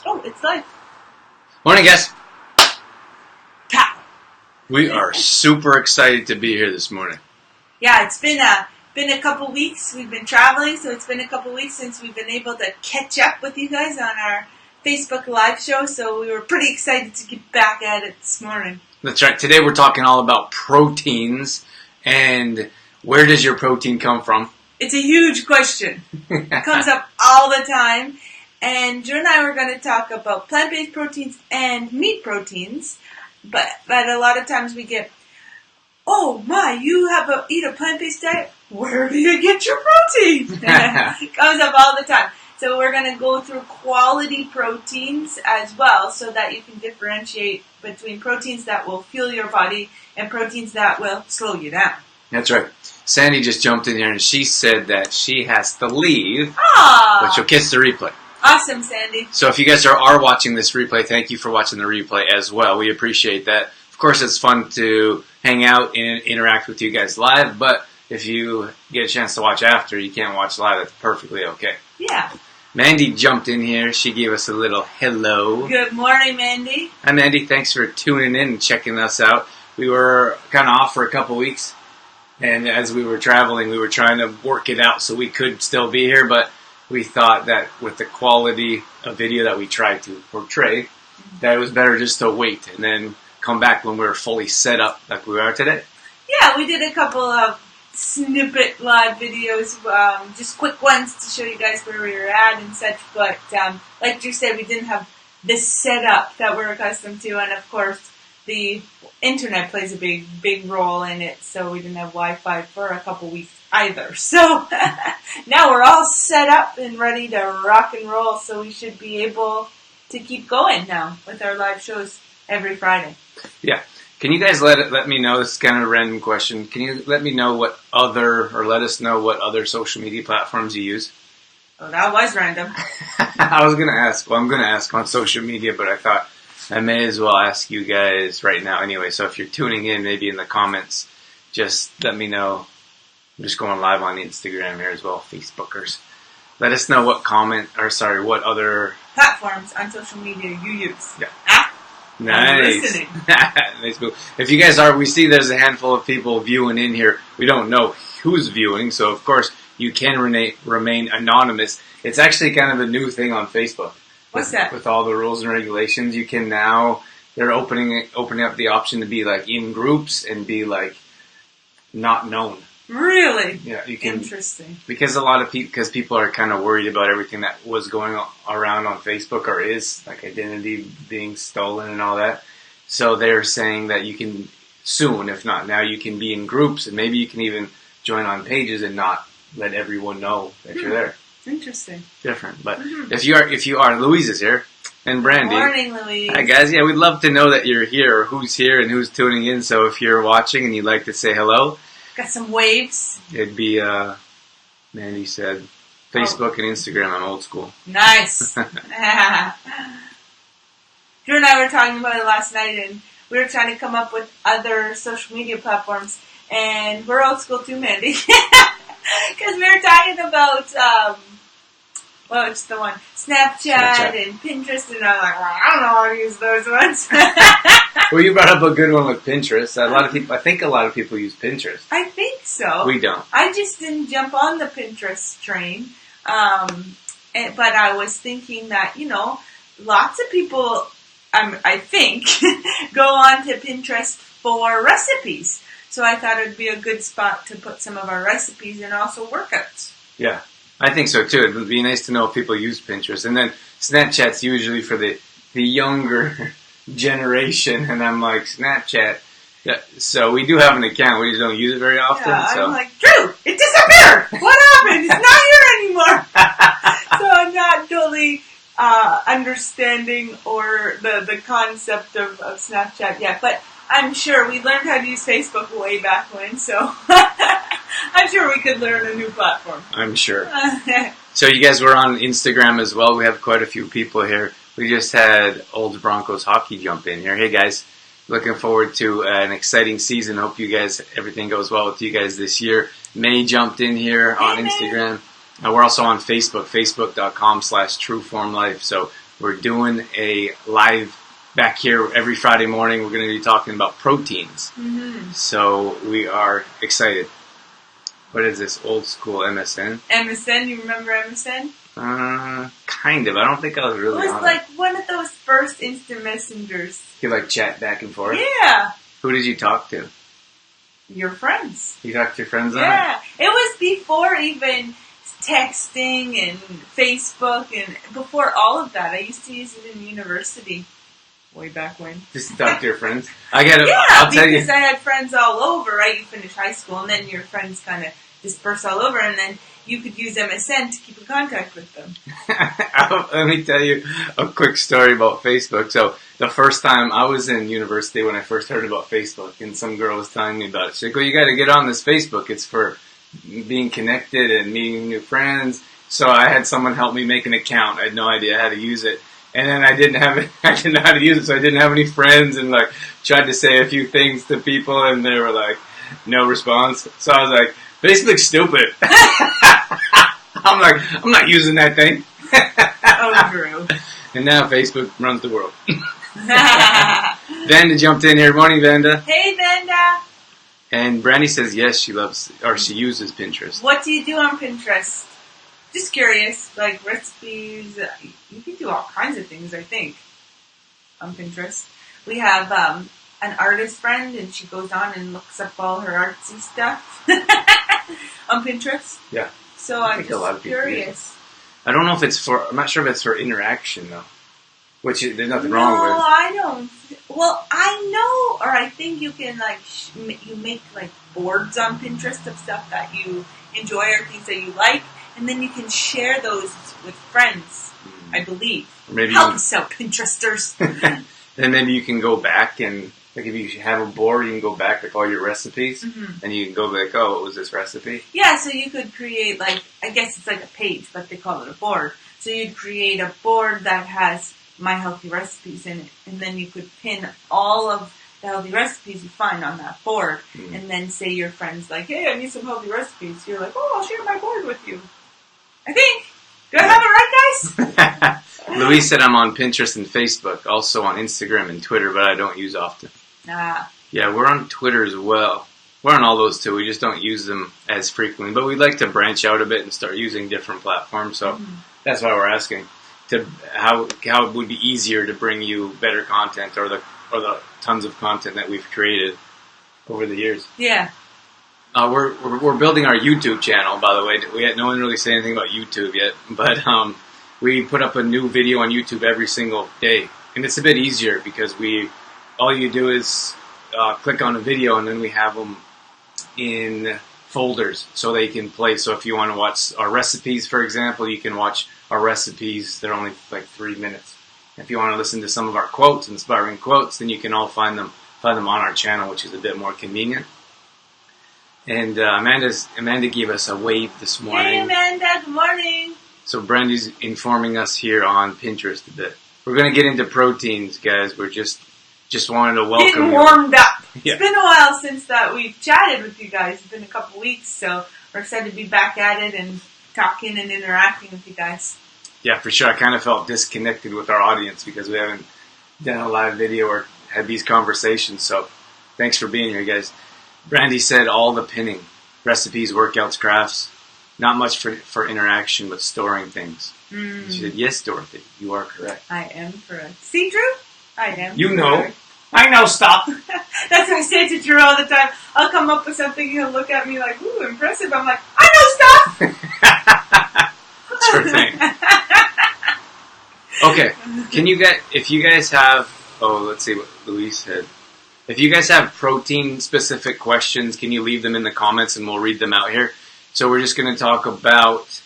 Oh, it's live. Morning, guys. Pow. We are super excited to be here this morning. Yeah, it's been a couple weeks. We've been traveling, so it's been a couple weeks since we've been able to catch up with you guys on our Facebook Live show. So we were pretty excited to get back at it this morning. That's right. Today we're talking all about proteins and where does your protein come from? It's a huge question. It comes up all the time. And Drew and I were going to talk about plant-based proteins and meat proteins. But a lot of times we get, oh my, you eat a plant-based diet? Where do you get your protein? It comes up all the time. So we're going to go through quality proteins as well so that you can differentiate between proteins that will fuel your body and proteins that will slow you down. That's right. Sandy just jumped in here and she said that she has to leave, but she'll catch the replay. Awesome, Sandy. So if you guys are watching this replay, thank you for watching the replay as well. We appreciate that. Of course, it's fun to hang out and interact with you guys live, but if you get a chance to watch after, you can't watch live, that's perfectly okay. Yeah. Mandy jumped in here. She gave us a little hello. Good morning, Mandy. Hi, Mandy. Thanks for tuning in and checking us out. We were kind of off for a couple weeks, and as we were traveling, we were trying to work it out so we could still be here, but we thought that with the quality of video that we tried to portray, that it was better just to wait and then come back when we were fully set up like we are today. Yeah, we did a couple of snippet live videos, just quick ones to show you guys where we were at and such, but like Drew said, we didn't have this setup that we're accustomed to, and of course the internet plays a big role in it, so we didn't have Wi-Fi for a couple weeks either. So now we're all set up and ready to rock and roll, so we should be able to keep going now with our live shows every Friday. Yeah. Can you guys let me know, this is kind of a random question, can you let me know let us know what other social media platforms you use? Oh, that was random. I'm going to ask on social media, but I thought I may as well ask you guys right now anyway. So if you're tuning in, maybe in the comments, just let me know. I'm just going live on Instagram here as well, Facebookers. Let us know what what other platforms on social media you use. Yeah. Nice. Nice move. If you guys we see there's a handful of people viewing in here. We don't know who's viewing, so of course you can remain anonymous. It's actually kind of a new thing on Facebook. What's that? With all the rules and regulations, you can now, they're opening up the option to be like in groups and be like not known. Really? Yeah, you can. Interesting. Because people are kind of worried about everything that was going around on Facebook or is, like identity being stolen and all that. So they're saying that you can soon, if not now, you can be in groups and maybe you can even join on pages and not let everyone know that you're there. Interesting. Different. But if you are, Louise is here. And Brandy. Good morning, Louise. Hi, guys. Yeah, we'd love to know that you're here or who's here and who's tuning in. So if you're watching and you'd like to say hello. Got some waves. It'd be, Mandy said, Facebook and Instagram. I'm old school. Nice. Drew and I were talking about it last night, and we were trying to come up with other social media platforms. And we're old school too, Mandy. Because we were talking about, it's the one, Snapchat and Pinterest, and I'm like, well, I don't know how to use those ones. Well, you brought up a good one with Pinterest. I think a lot of people use Pinterest. I think so. We don't. I just didn't jump on the Pinterest train. But I was thinking that, lots of people, I think, go on to Pinterest for recipes. So I thought it would be a good spot to put some of our recipes and also workouts. Yeah, I think so too. It would be nice to know if people use Pinterest. And then Snapchat's usually for the younger generation. And I'm like, Snapchat. Yeah, so we do have an account. We just don't use it very often. Yeah, so. I'm like, Drew, it disappeared. What happened? It's not here anymore. So I'm not totally understanding or the concept of Snapchat yet. But I'm sure we learned how to use Facebook way back when, so I'm sure we could learn a new platform. I'm sure. So you guys were on Instagram as well. We have quite a few people here. We just had Old Broncos Hockey jump in here. Hey guys, looking forward to an exciting season. Hope you guys, everything goes well with you guys this year. May jumped in here on Instagram. We're also on Facebook, facebook.com/trueformlife. So We're doing a live back here every Friday morning. We're going to be talking about proteins. Mm-hmm. So we are excited. What is this? Old school MSN? MSN, you remember MSN? Kind of. I don't think I was really It was like one of those first instant messengers. You like chat back and forth? Yeah. Who did you talk to? Your friends. You talked to your friends on it? Yeah. It was before even texting and Facebook and before all of that. I used to use it in university. Way back when. Just to talk to your friends? I got to, Yeah, I'll tell you. because I had friends all over, right? You finish high school and then your friends kind of disperse all over and then you could use MSN to keep in contact with them. Let me tell you a quick story about Facebook. So the first time I was in university when I first heard about Facebook and some girl was telling me about it. She's like, well, you got to get on this Facebook. It's for being connected and meeting new friends. So I had someone help me make an account. I had no idea how to use it. And then I didn't know how to use it, so I didn't have any friends and like tried to say a few things to people and they were like, no response. So I was like, Facebook's stupid. I'm like, I'm not using that thing. Oh, Drew. And now Facebook runs the world. Vanda jumped in here. Morning, Vanda. Hey, Vanda. And Brandy says yes, she uses Pinterest. What do you do on Pinterest? Just curious, like recipes. You can do all kinds of things, I think, on Pinterest. We have an artist friend, and she goes on and looks up all her artsy stuff on Pinterest. Yeah. So I'm just curious. I don't know if it's for. I'm not sure if it's for interaction though. Which there's nothing wrong with. No, I don't. Well, I know, or I think you can like you make like boards on Pinterest of stuff that you enjoy or things that you like. And then you can share those with friends, I believe. Maybe help us out, Pinteresters. Then maybe you can go back and, like if you have a board, you can go back like all your recipes, and you can go like, oh, what was this recipe? Yeah, so you could create like, I guess it's like a page, but they call it a board. So you'd create a board that has my healthy recipes in it, and then you could pin all of the healthy recipes you find on that board, and then say your friends like, hey, I need some healthy recipes. You're like, oh, I'll share my board with you. I think. Do I have it right, guys? Louise said I'm on Pinterest and Facebook, also on Instagram and Twitter, but I don't use often. Ah. Yeah, we're on Twitter as well. We're on all those too. We just don't use them as frequently, but we'd like to branch out a bit and start using different platforms. So that's why we're asking how it would be easier to bring you better content or the tons of content that we've created over the years. Yeah. We're building our YouTube channel, by the way. No one really said anything about YouTube yet, but we put up a new video on YouTube every single day, and it's a bit easier because all you do is click on a video, and then we have them in folders so they can play. So if you want to watch our recipes, for example, you can watch our recipes. They're only like 3 minutes. If you want to listen to some of our quotes, inspiring quotes, then you can all find them on our channel, which is a bit more convenient. And Amanda gave us a wave this morning. Hey, Amanda, good morning. So Brandy's informing us here on Pinterest a bit. We're going to get into proteins, guys. We're just wanted to welcome Getting warmed up. Yeah. It's been a while since we've chatted with you guys. It's been a couple weeks, so we're excited to be back at it and talking and interacting with you guys. Yeah, for sure. I kind of felt disconnected with our audience because we haven't done a live video or had these conversations. So thanks for being here, guys. Brandy said all the pinning, recipes, workouts, crafts, not much for interaction, but storing things. She said, yes, Dorothy, you are correct. I am correct. See, Drew? I am You know. correct. I know stuff. That's what I say to Drew all the time. I'll come up with something, he'll look at me like, ooh, impressive. I'm like, I know stuff! It's her thing. Okay, if you guys have, let's see what Louise said. If you guys have protein-specific questions, can you leave them in the comments and we'll read them out here? So we're just going to talk about,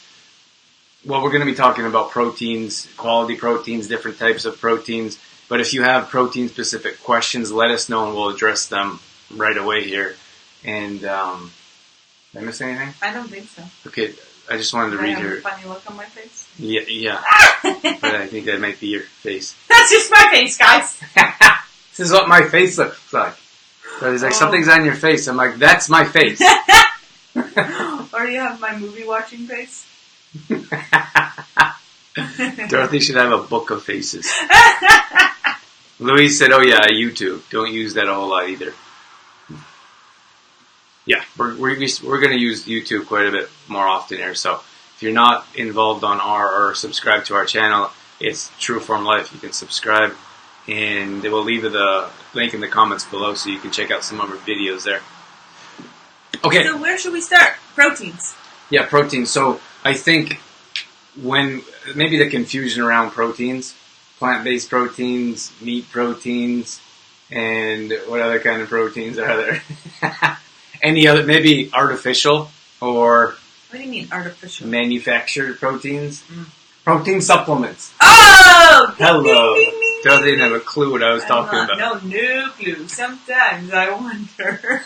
we're going to be talking about proteins, quality proteins, different types of proteins. But if you have protein-specific questions, let us know and we'll address them right away here. And, did I miss anything? I don't think so. Okay, I just wanted to read her. A funny look on my face? Yeah. But I think that might be your face. That's just my face, guys. This is what my face looks like. So he's like, something's on your face. I'm like, that's my face. Or you have my movie watching face. Dorothy should have a book of faces. Louise said, "Oh yeah, YouTube. Don't use that a whole lot either." Yeah, we're going to use YouTube quite a bit more often here. So if you're not involved on or subscribed to our channel, it's True Form Life. You can subscribe, and we'll leave the link in the comments below so you can check out some of our videos there. Okay. So where should we start? Proteins. Yeah, proteins. So I think maybe the confusion around proteins, plant-based proteins, meat proteins, and what other kind of proteins are there? Any other, maybe artificial or... What do you mean artificial? Manufactured proteins? Protein supplements. Oh! Hello. Dorothy didn't have a clue what I was talking about. No clue. Sometimes I wonder.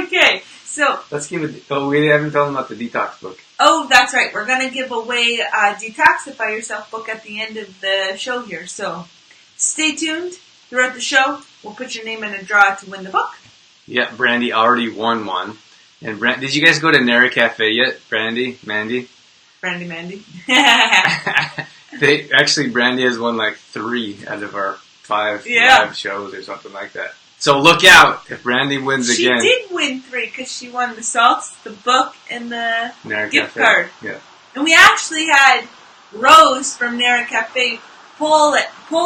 Okay, so... Let's give it... Oh, we haven't told them about the detox book. Oh, that's right. We're going to give away a Detoxify Yourself book at the end of the show here. So stay tuned throughout the show. We'll put your name in a draw to win the book. Yeah, Brandy already won one. And did you guys go to Nera Cafe yet? Brandy? Mandy? Mandy. Brandy has won like 3 out of our 5 Yeah. live shows or something like that. So look out if Brandy wins again. She did win 3 because she won the salts, the book, and the Nera gift Cafe. card. Yeah. And we actually had Rose from Nera Cafe pull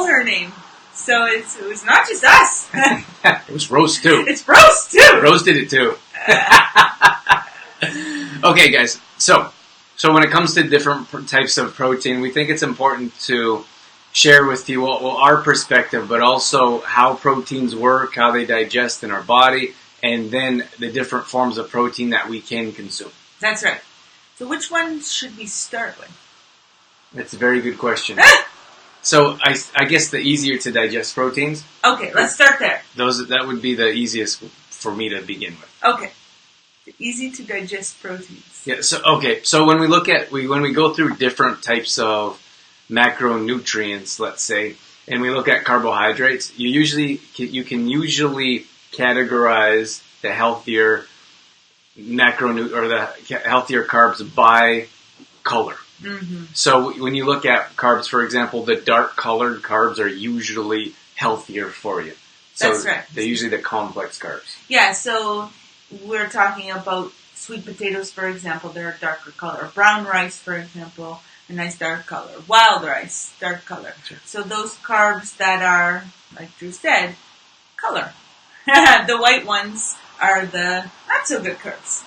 her name. So it was not just us. It was Rose too. It's Rose too. Rose did it too. Okay, guys. So when it comes to different types of protein, we think it's important to share with you our perspective, but also how proteins work, how they digest in our body, and then the different forms of protein that we can consume. That's right. So which one should we start with? That's a very good question. So I guess the easier to digest proteins. Okay, let's start there. That would be the easiest for me to begin with. Okay. Easy to digest proteins. Yeah. So when we go through different types of macronutrients, let's say, and we look at carbohydrates, you can usually categorize the healthier the healthier carbs by color. Mm-hmm. So when you look at carbs, for example, the dark colored carbs are usually healthier for you. So That's right. They're usually the complex carbs. Yeah, so we're talking about sweet potatoes, for example, they're a darker color. Brown rice, for example, a nice dark color. Wild rice, dark color. Sure. So those carbs that are, like Drew said, color. The white ones are the not so good carbs.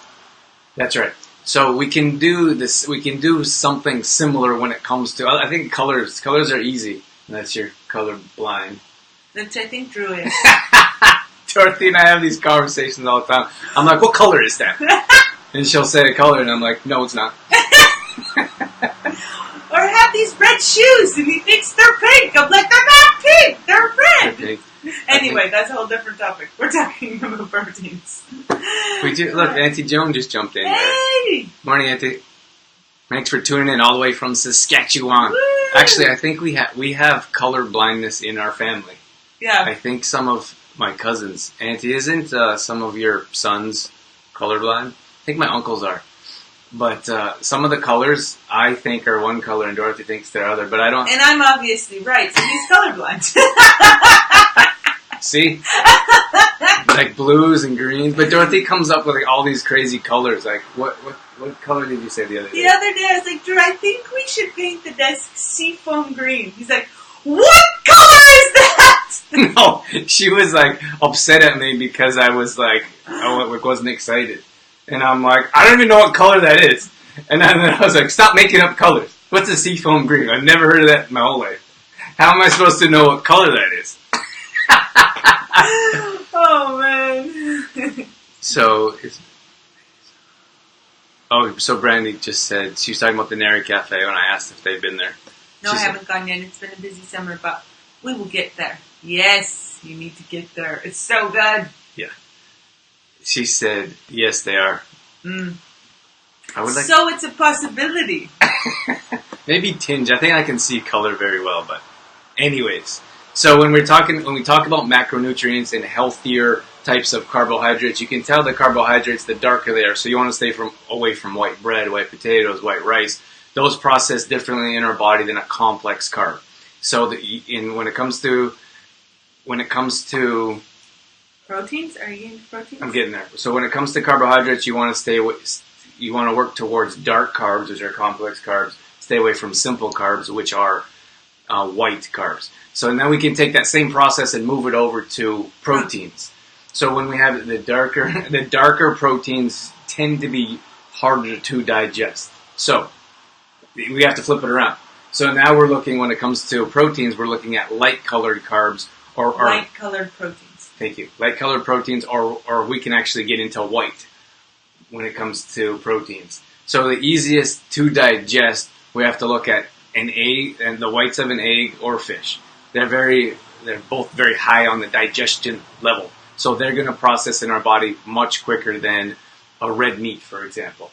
That's right. So we can do this. We can do something similar when it comes to. I think colors. Colors are easy unless you're color blind. Which I think Drew is. Dorothy and I have these conversations all the time. I'm like, "What color is that?" And she'll say a color, and I'm like, "No, it's not." Or have these red shoes, and he thinks they're pink. I'm like, they're not pink. They're red. Okay. Anyway, that's a whole different topic. We're talking about proteins. We do. Look, Auntie Joan just jumped in. Hey! Morning, Auntie. Thanks for tuning in all the way from Saskatchewan. Woo! Actually, I think we have color blindness in our family. Yeah. I think some of my cousins. Auntie, isn't some of your sons colorblind? I think my uncles are. But some of the colors I think are one color and Dorothy thinks they're other. But I don't. And I'm obviously right, so he's colorblind. See? Like blues and greens. But Dorothy comes up with like all these crazy colors. Like, what color did you say the other day? The other day I was like, Drew, I think we should paint the desk seafoam green. He's like, what color is that? No, she was like upset at me because I was like, I wasn't excited. And I'm like, I don't even know what color that is. And then I was like, stop making up colors. What's a seafoam green? I've never heard of that in my whole life. How am I supposed to know what color that is? Oh, man. So Brandy just said, she was talking about the Neri Cafe when I asked if they'd been there. No, I haven't gone yet. It's been a busy summer, but we will get there. Yes, you need to get there. It's so good. Yeah. She said, yes, they are. Mm. So it's a possibility. Maybe tinge. I think I can see color very well, but anyways. So when we talk about macronutrients and healthier types of carbohydrates, you can tell the carbohydrates, the darker they are. So you want to stay away from white bread, white potatoes, white rice. those process differently in our body than a complex carb. So when it comes to proteins, are you getting proteins? I'm getting there. So when it comes to carbohydrates, you want to work towards dark carbs, which are complex carbs. Stay away from simple carbs, which are white carbs. So now we can take that same process and move it over to proteins. So when we have the darker proteins tend to be harder to digest. So we have to flip it around. So now we're looking, when it comes to proteins, we're looking at light-colored carbs or light-colored proteins. Thank you. Light-colored proteins, or we can actually get into white when it comes to proteins. So the easiest to digest, we have to look at an egg and the whites of an egg or fish. They're both very high on the digestion level. So they're going to process in our body much quicker than a red meat, for example,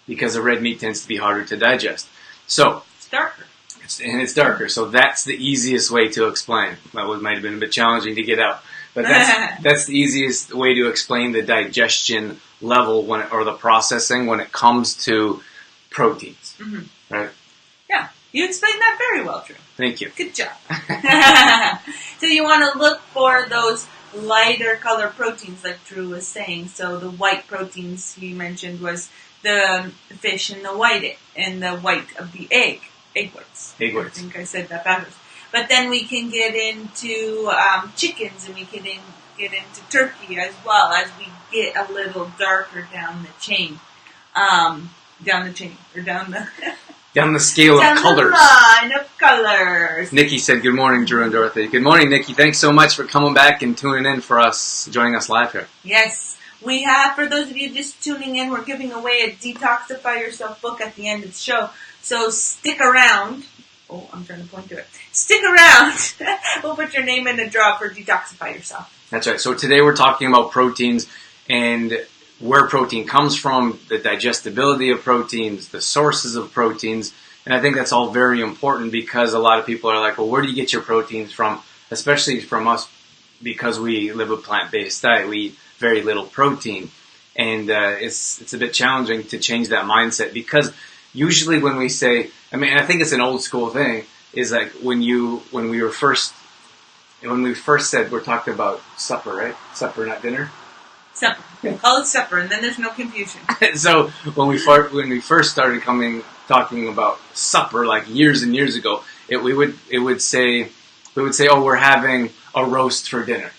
because a red meat tends to be harder to digest. So it's darker. It's darker. So that's the easiest way to explain. That might have been a bit challenging to get out, but that's the easiest way to explain the digestion level or the processing when it comes to proteins. Mm-hmm. Right? Yeah, you explained that very well, Drew. Thank you. Good job. So you want to look for those lighter color proteins, like Drew was saying. So the white proteins he mentioned was the fish and the white of the egg whites. Egg whites. I think I said that backwards. But then we can get into chickens, and we can get into turkey as well as we get a little darker down the chain. Down the scale of colors. Down the line of colors. Nikki said, "Good morning, Drew and Dorothy." Good morning, Nikki. Thanks so much for coming back and tuning in for us, joining us live here. Yes. We have, for those of you just tuning in, we're giving away a Detoxify Yourself book at the end of the show. So stick around. Oh, I'm trying to point to it. Stick around. We'll put your name in the draw for Detoxify Yourself. That's right. So today we're talking about proteins and where protein comes from, the digestibility of proteins, the sources of proteins. And I think that's all very important because a lot of people are like, well, where do you get your proteins from? Especially from us, because we live a plant-based diet. We eat very little protein. And it's a bit challenging to change that mindset because usually when we say, I think it's an old school thing, is like when we first said we're talking about supper, right? Supper, not dinner. Supper. Call it supper, and then there's no confusion. So when we first started talking about supper, like years and years ago, we would say, oh, we're having a roast for dinner.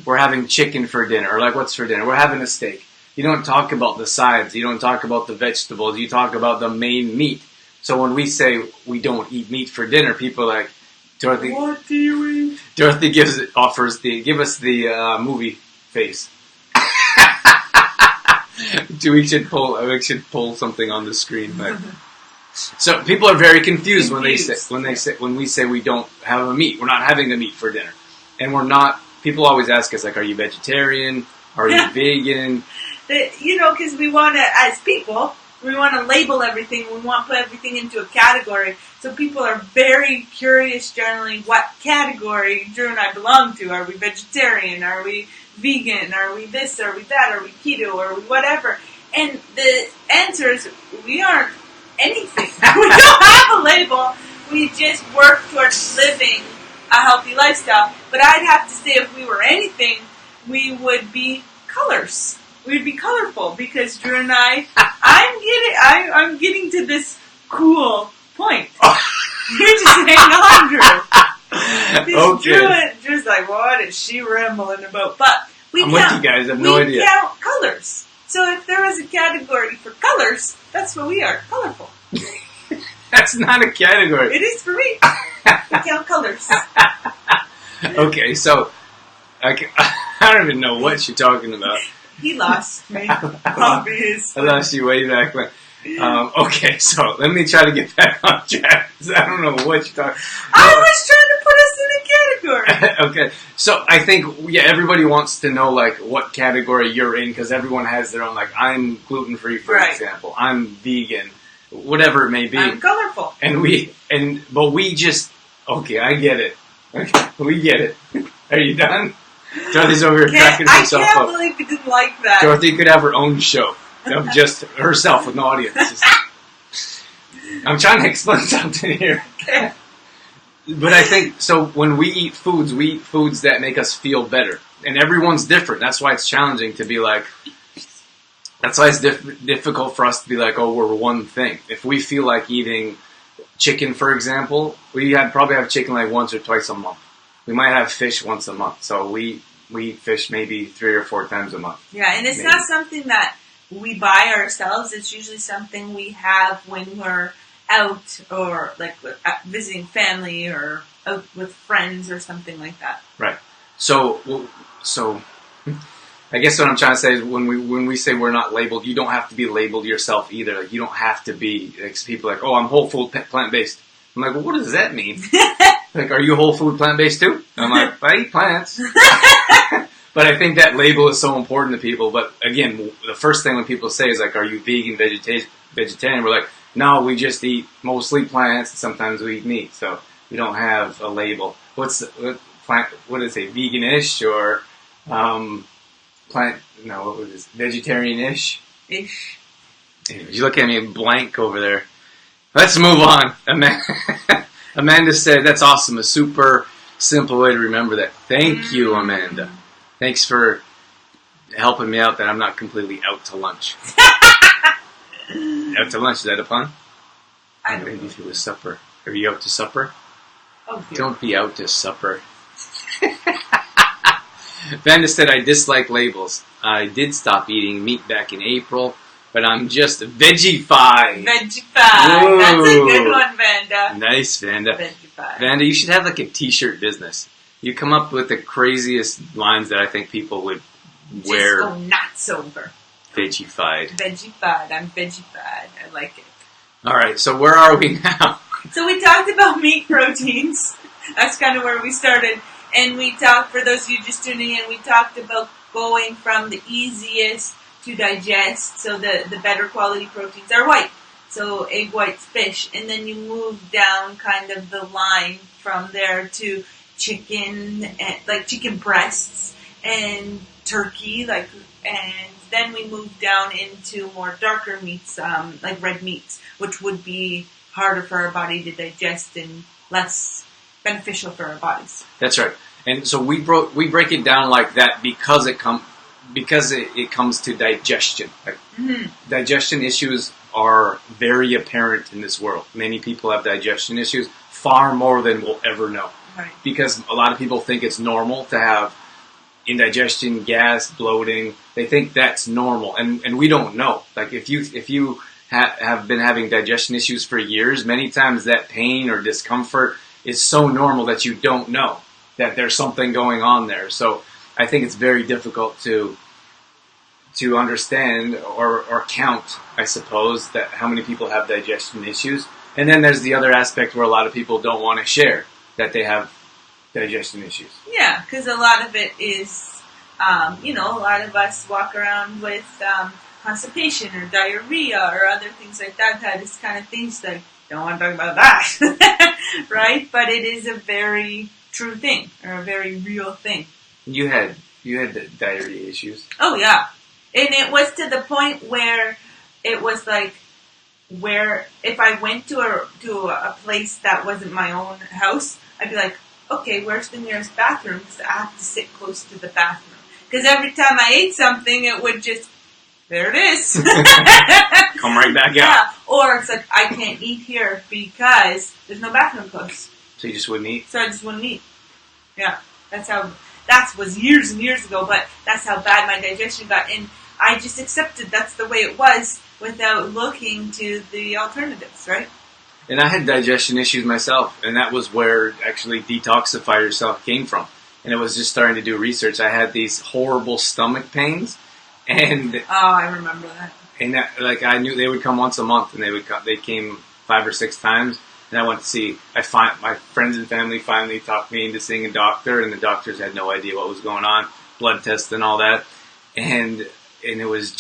We're having chicken for dinner, or like, what's for dinner? We're having a steak. You don't talk about the sides. You don't talk about the vegetables. You talk about the main meat. So when we say we don't eat meat for dinner, people are like, Dorothy, what do you eat? Dorothy give us the movie face. We should pull something on the screen. But so people are very confused when we say we don't have a meat. We're not having a meat for dinner, and we're not. People always ask us, like, are you vegetarian? Are you vegan? Because we want to, as people, we want to label everything. We want to put everything into a category. So people are very curious generally what category Drew and I belong to. Are we vegetarian? Are we vegan? Are we this? Are we that? Are we keto? Are we whatever? And the answer is we aren't anything. We don't have a label. We just work towards living a healthy lifestyle. But I'd have to say if we were anything, we would be colors. We'd be colorful because Drew and I'm getting to this cool point. You're just hang on, Drew. Okay. Drew's like, what is she rambling about? But I'm with you guys. I have no idea. We count colors. So if there was a category for colors, that's what we are. Colorful. That's not a category. It is for me. We count colors. Okay, so I don't even know what you're talking about. He lost me. Obvious. I lost you way back when. Okay, so let me try to get back on track. I don't know what you're talking about. I was trying to put us in a category. Okay, so I think, everybody wants to know, like, what category you're in, because everyone has their own, like, I'm gluten-free, for example. I'm vegan. Whatever it may be. I'm colorful. But we just, okay, I get it. Okay, we get it. Are you done? Dorothy's over here cracking herself up. I can't believe you didn't like that. Dorothy could have her own show of just herself with no audience. I'm trying to explain something here. Okay. But I think, so when we eat foods that make us feel better. And everyone's different. That's why it's challenging to be like, that's why it's difficult for us to be like, oh, we're one thing. If we feel like eating chicken, for example, we probably have chicken like once or twice a month. We might have fish once a month. So we eat fish maybe 3 or 4 times a month. Yeah, and it's maybe. not something that we buy ourselves. It's usually something we have when we're out or like visiting family or out with friends or something like that. Right. So I guess what I'm trying to say is when we say we're not labeled, you don't have to be labeled yourself either. Like, you don't have to be, like, people are like, oh, I'm whole food plant-based. I'm like, well, what does that mean? Like, are you whole food plant-based too? I'm like, I eat plants. But I think that label is so important to people. But again, the first thing when people say is like, are you vegan, vegetarian? We're like, no, we just eat mostly plants, and sometimes we eat meat. So we don't have a label. What is it, vegan-ish or vegetarian-ish? Ish. Anyways, you look at me blank over there. Let's move on. Amanda said, that's awesome. A super simple way to remember that. Thank you, Amanda. Thanks for helping me out that I'm not completely out to lunch. Out to lunch, is that a pun? Maybe if it was supper. Are you out to supper? Oh, dear. Don't be out to supper. Vanda said, I dislike labels. I did stop eating meat back in April, but I'm just vegified. Vegified. Whoa. That's a good one, Vanda. Nice, Vanda. Vegified. Vanda, you should have like a t-shirt business. You come up with the craziest lines that I think people would wear. Just go nuts over. Vegified. Vegified. I'm vegified. I like it. All right, so where are we now? So we talked about meat proteins. That's kind of where we started. And we talked, for those of you just tuning in, we talked about going from the easiest to digest, so the better quality proteins are white. So egg whites, fish. And then you move down kind of the line from there to chicken, like chicken breasts and turkey, and then we move down into more darker meats, like red meats, which would be harder for our body to digest and less beneficial for our bodies. That's right. And so we break it down like that because it comes to digestion. Like, digestion issues are very apparent in this world. Many people have digestion issues, far more than we'll ever know. Right. Because a lot of people think it's normal to have indigestion, gas, bloating. They think that's normal, and we don't know. Like, if you have been having digestion issues for years, many times that pain or discomfort is so normal that you don't know that there's something going on there. So I think it's very difficult to understand or count, I suppose, that how many people have digestion issues. And then there's the other aspect where a lot of people don't want to share that they have digestion issues. Yeah, because a lot of it is, a lot of us walk around with constipation or diarrhea or other things like that. That is kind of things that don't want to talk about that, right? But it is a very true thing, or a very real thing. You had the diarrhea issues. Oh yeah, and it was to the point where it was like, where if I went to a place that wasn't my own house, I'd be like, okay, where's the nearest bathroom? Because I have to sit close to the bathroom. Because every time I ate something, it would just, there it is. Come right back out. Yeah. Or it's like, I can't eat here because there's no bathroom close. So you just wouldn't eat? So I just wouldn't eat. Yeah. That was years and years ago, but that's how bad my digestion got. And I just accepted that's the way it was without looking to the alternatives, right? And I had digestion issues myself, and that was where actually Detoxify Yourself came from. And it was just starting to do research. I had these horrible stomach pains, and I remember that. And that, like, I knew they would come once a month, and they came 5 or 6 times. And I went to see. My friends and family finally talked me into seeing a doctor, and the doctors had no idea what was going on, blood tests and all that, and it was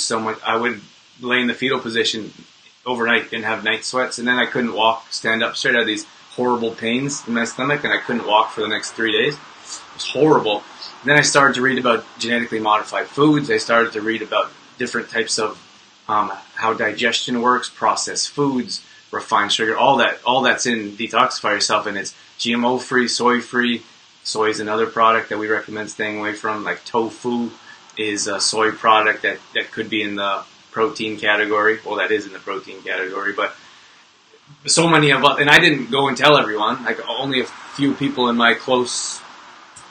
so much. I would lay in the fetal position overnight and have night sweats, and then I couldn't stand up straight. I had these horrible pains in my stomach, and I couldn't walk for the next 3 days. It was horrible. And then I started to read about genetically modified foods. I started to read about different types of how digestion works, processed foods, refined sugar, all that's in Detoxify Yourself, and it's GMO free, soy free. Soy is another product that we recommend staying away from. Like tofu is a soy product that could be in the protein category. Well, that is in the protein category, but so many of us, and I didn't go and tell everyone, like only a few people in my close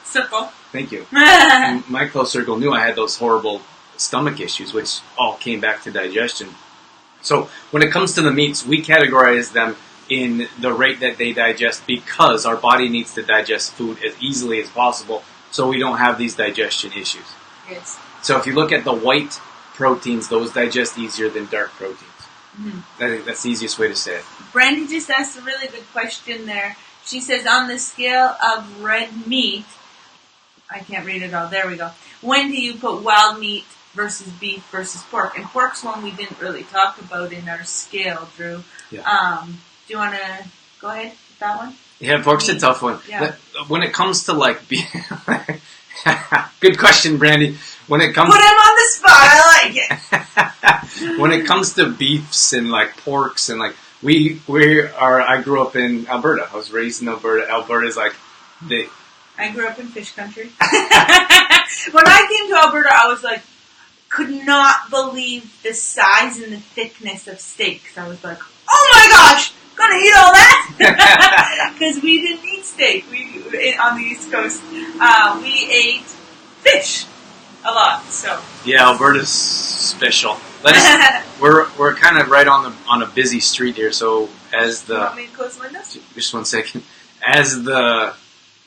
circle. Thank you. My close circle knew I had those horrible stomach issues, which all came back to digestion. So when it comes to the meats, we categorize them in the rate that they digest because our body needs to digest food as easily as possible so we don't have these digestion issues. Yes. So if you look at the white proteins, those digest easier than dark proteins. Mm-hmm. I think that's the easiest way to say it. Brandy just asked a really good question there. She says, on the scale of red meat, I can't read it all, there we go. When do you put wild meat versus beef versus pork? And pork's one we didn't really talk about in our scale, Drew. Yeah. Do you want to go ahead with that one? Yeah, pork's a tough one. Yeah. But when it comes to like beef, good question, Brandy. When it comes put him on the spot, I like it. When it comes to beefs and like porks and like I grew up in Alberta. I was raised in Alberta. Alberta's like I grew up in fish country. When I came to Alberta, I was like, could not believe the size and the thickness of steaks. I was like, oh my gosh, gonna eat all that? Because we didn't eat steak. On the East Coast, we ate fish a lot. So yeah, Alberta's special. We're kind of right on a busy street here. So as the you want me to close the windows? Just 1 second. As the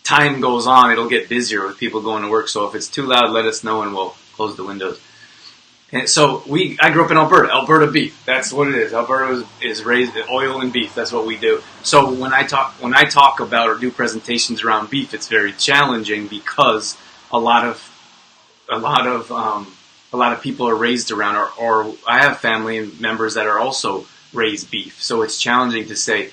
time goes on, it'll get busier with people going to work. So if it's too loud, let us know and we'll close the windows. And so I grew up in Alberta beef. That's what it is. Alberta is raised in oil and beef. That's what we do. So when I talk about or do presentations around beef, it's very challenging because a lot of people are raised around, or I have family members that are also raised beef. So it's challenging to say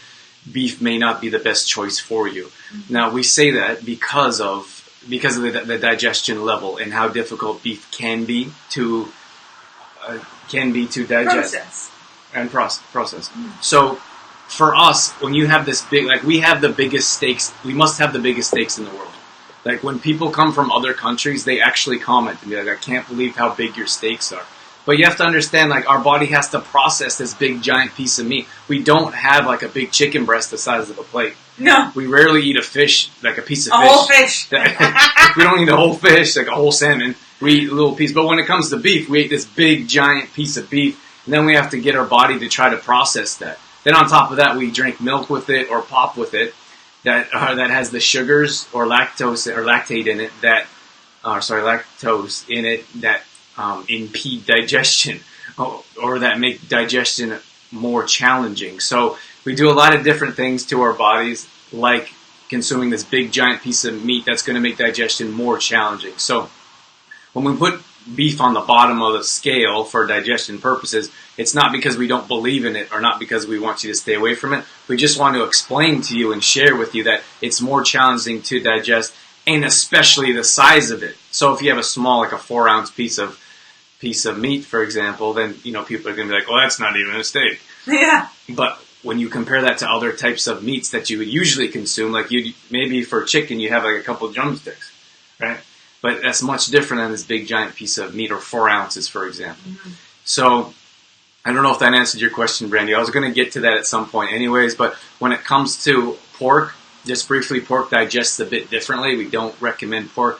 beef may not be the best choice for you. Mm-hmm. Now we say that because of the digestion level and how difficult beef can be to digest and process. Mm-hmm. So for us, when you have this big, like we have the biggest steaks, we must have the biggest steaks in the world. Like when people come from other countries, they actually comment and be like, I can't believe how big your steaks are. But you have to understand, like, our body has to process this big, giant piece of meat. We don't have, like, a big chicken breast the size of a plate. No. We rarely eat a fish, like a piece of fish. A whole fish. We don't eat a whole fish, like a whole salmon. We eat a little piece. But when it comes to beef, we eat this big, giant piece of beef. And then we have to get our body to try to process that. Then on top of that, we drink milk with it or pop with it that has the sugars or lactose or lactate in it lactose in it that impede digestion or that make digestion more challenging. So we do a lot of different things to our bodies, like consuming this big giant piece of meat that's going to make digestion more challenging. So when we put beef on the bottom of the scale for digestion purposes, it's not because we don't believe in it or not because we want you to stay away from it. We just want to explain to you and share with you that it's more challenging to digest, and especially the size of it. So if you have a small, like a 4-ounce piece of meat, for example, then people are going to be like, well, that's not even a steak. Yeah. But when you compare that to other types of meats that you would usually consume, like maybe for chicken you have like a couple drumsticks, right? But that's much different than this big giant piece of meat, or 4 ounces, for example. Mm-hmm. So I don't know if that answered your question, Brandy. I was going to get to that at some point anyways, but when it comes to pork, just briefly, pork digests a bit differently. We don't recommend pork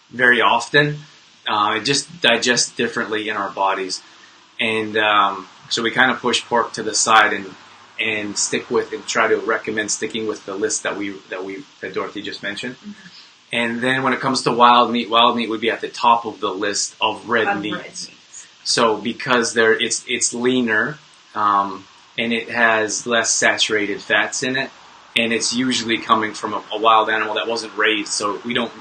very often. It just digests differently in our bodies. And so we kind of push pork to the side and stick with and try to recommend sticking with the list that Dorothy just mentioned. Mm-hmm. And then when it comes to wild meat would be at the top of the list of red meats. So because it's leaner and it has less saturated fats in it, and it's usually coming from a wild animal that wasn't raised. So we don't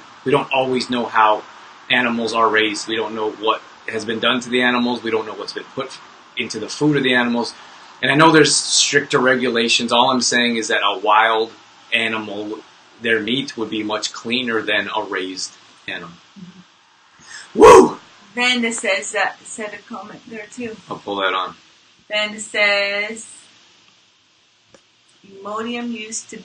always know how animals are raised. We don't know what has been done to the animals. We don't know what's been put into the food of the animals. And I know there's stricter regulations. All I'm saying is that a wild animal, their meat would be much cleaner than a raised animal. Mm-hmm. Woo! Vanda said a comment there too. I'll pull that on. Vanda says, Imodium used to...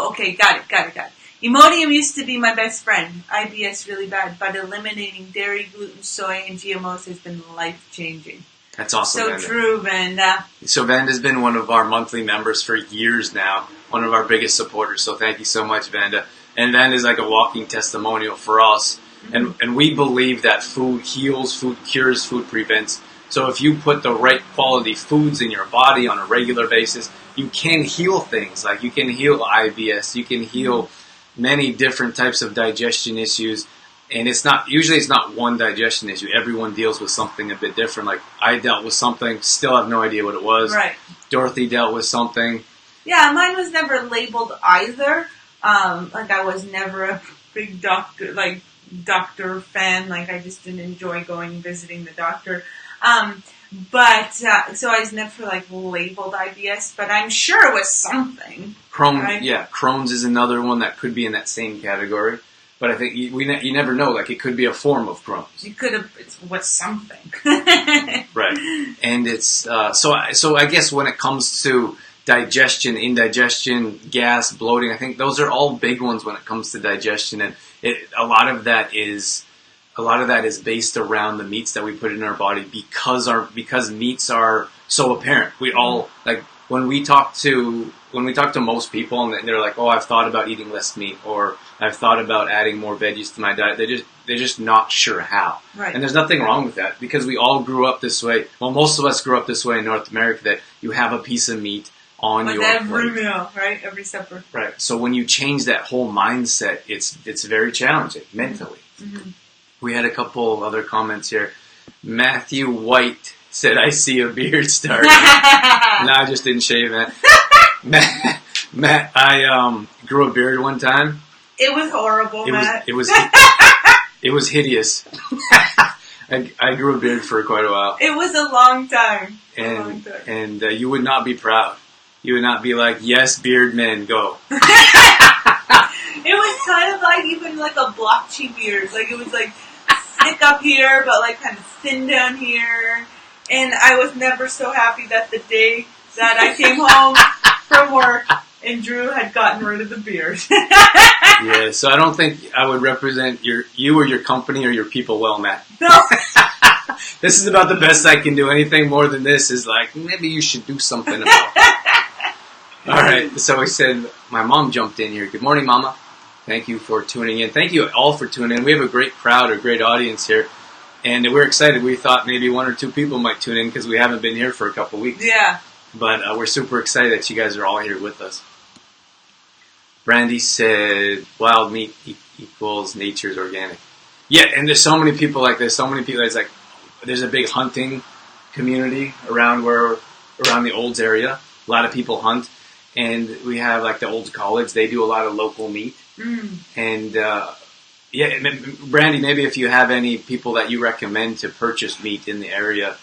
okay, got it. Imodium used to be my best friend. IBS really bad, but eliminating dairy, gluten, soy, and GMOs has been life-changing. That's awesome, So Vanda. true, Vanda. So Vanda's been one of our monthly members for years now, one of our biggest supporters. So thank you so much, Vanda. And Vanda's like a walking testimonial for us. And we believe that food heals, food cures, food prevents. So if you put the right quality foods in your body on a regular basis, you can heal things. Like you can heal IBS, you can heal many different types of digestion issues. And usually it's not one digestion issue. Everyone deals with something a bit different. Like I dealt with something, still have no idea what it was. Right. Dorothy dealt with something. Yeah, mine was never labeled either. Like I was never a big doctor fan. Like I just didn't enjoy visiting the doctor. So I was never labeled IBS, but I'm sure it was something. Crohn's, right? Yeah, Crohn's is another one that could be in that same category. But I think you never know. Like it could be a form of Crohn's. It was something. Right. And it's so I guess when it comes to digestion, indigestion, gas, bloating, I think those are all big ones when it comes to digestion, and a lot of that is based around the meats that we put in our body because meats are so apparent. We all when we talk to most people and they're like, oh, I've thought about eating less meat, or I've thought about adding more veggies to my diet. They're just not sure how. Right. And there's nothing wrong with that because we all grew up this way. Well, most of us grew up this way in North America, that you have a piece of meat on your every plate. meal, right? Every supper. Right. So when you change that whole mindset, it's very challenging mentally. Mm-hmm. We had a couple other comments here. Matthew White said, I see a beard starting. No, I just didn't shave it. Matt, I grew a beard one time. It was horrible, Matt. It was hideous. I grew a beard for quite a while. It was a long time. And you would not be proud. You would not be like, yes, beard men, go. It was kind of even a blotchy beard. It was thick up here, but kind of thin down here. And I was never so happy that the day that I came home from work and Drew had gotten rid of the beard. Yeah, so I don't think I would represent you or your company or your people well, Matt. No. This is about the best I can do. Anything more than this is maybe you should do something about it. All right, so he said, my mom jumped in here. Good morning, Mama. Thank you for tuning in. Thank you all for tuning in. We have a great crowd, a great audience here. And we're excited. We thought maybe one or two people might tune in because we haven't been here for a couple weeks. Yeah. But we're super excited that you guys are all here with us. Brandy said, wild meat equals nature's organic. Yeah, and there's so many people there's so many people. There's a big hunting community around the Olds area. A lot of people hunt. And we have the Olds College. They do a lot of local meat. Mm. And Brandy, maybe if you have any people that you recommend to purchase meat in the area.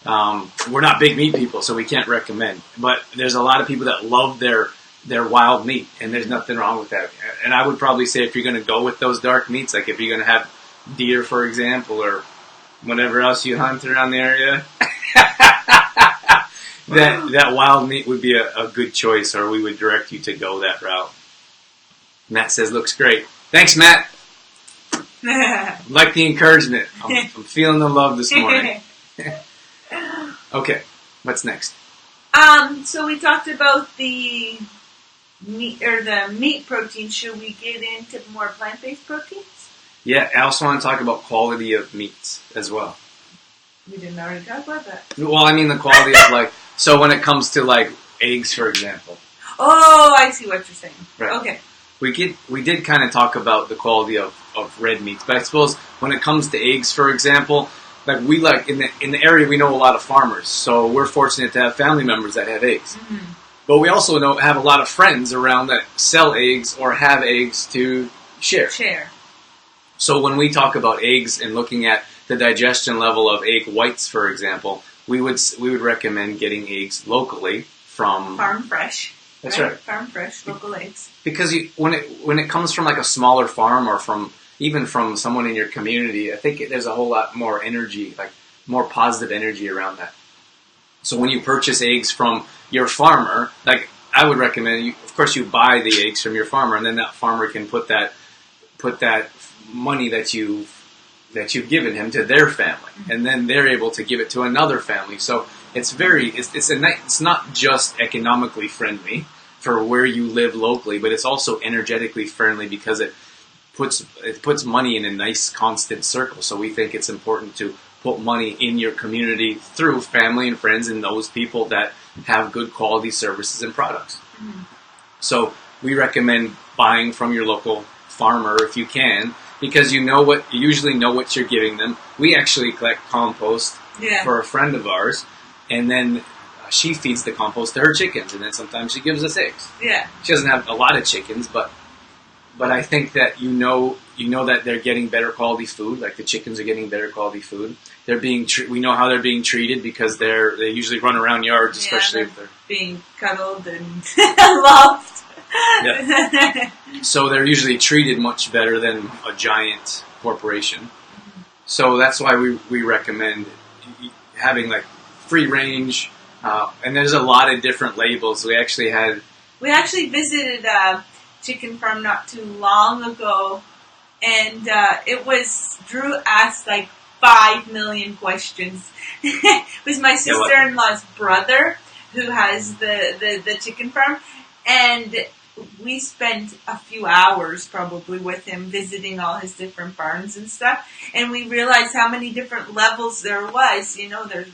We're not big meat people, so we can't recommend. But there's a lot of people that love their wild meat, and there's nothing wrong with that. And I would probably say if you're going to go with those dark meats, if you're going to have deer, for example, or whatever else you hunt around the area, that wild meat would be a good choice, or we would direct you to go that route. Matt says, looks great. Thanks, Matt. Like the encouragement. I'm feeling the love this morning. Okay, what's next? So we talked about the meat protein. Should we get into more plant-based proteins? Yeah, I also want to talk about quality of meats as well. We didn't already talk about that. Well, I mean the quality of so when it comes to eggs, for example. Oh, I see what you're saying. Right. Okay. We did kind of talk about the quality of red meats, but I suppose when it comes to eggs, for example, we in the area we know a lot of farmers, so we're fortunate to have family members that have eggs. Mm-hmm. But we also have a lot of friends around that sell eggs or have eggs to share. So when we talk about eggs and looking at the digestion level of egg whites, for example, we would recommend getting eggs locally from farm fresh. That's right. Farm fresh, local eggs. Because when it comes from a smaller farm or even from someone in your community, I think there's a whole lot more energy, more positive energy around that. So when you purchase eggs from your farmer, I would recommend, of course, you buy the eggs from your farmer, and then that farmer can put that money that you've given him to their family, and then they're able to give it to another family. So it's not just economically friendly for where you live locally, but it's also energetically friendly because it puts money in a nice constant circle. So we think it's important to put money in your community through family and friends and those people that have good quality services and products. Mm-hmm. So we recommend buying from your local farmer if you can, because you usually know what you're giving them. We actually collect compost for a friend of ours, and then she feeds the compost to her chickens, and then sometimes she gives us eggs. Yeah. She doesn't have a lot of chickens, but I think that you know that they're getting better quality food. Like the chickens are getting better quality food. They're being we know how they're being treated because they usually run around yards, especially if they're being cuddled and loved. Yeah. So they're usually treated much better than a giant corporation. Mm-hmm. So that's why we recommend having like free range. And there's a lot of different labels. We actually visited a chicken farm not too long ago, and Drew asked like 5 million questions. It was my sister-in-law's brother who has the chicken farm, and we spent a few hours probably with him visiting all his different barns and stuff, and we realized how many different levels there was. There's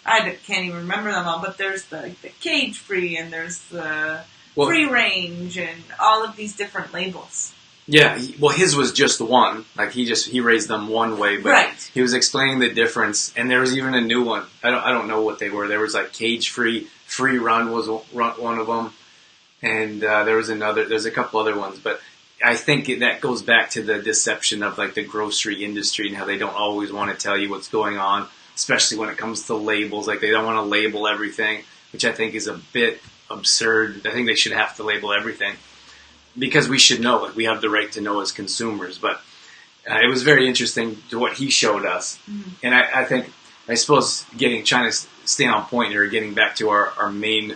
I can't even remember them all, but there's the cage free, and there's the free range, and all of these different labels. Yeah, his was just one. Like he raised them one way, but he was explaining the difference. And there was even a new one. I don't know what they were. There was like cage free run was one of them, and there's a couple other ones. But I think that goes back to the deception of like the grocery industry and how they don't always want to tell you what's going on, especially when it comes to labels. Like they don't want to label everything, which I think is a bit absurd. I think they should have to label everything because we should know it. We have the right to know as consumers. But it was very interesting to what he showed us. Mm-hmm. And I suppose trying to stay on point here, getting back to our main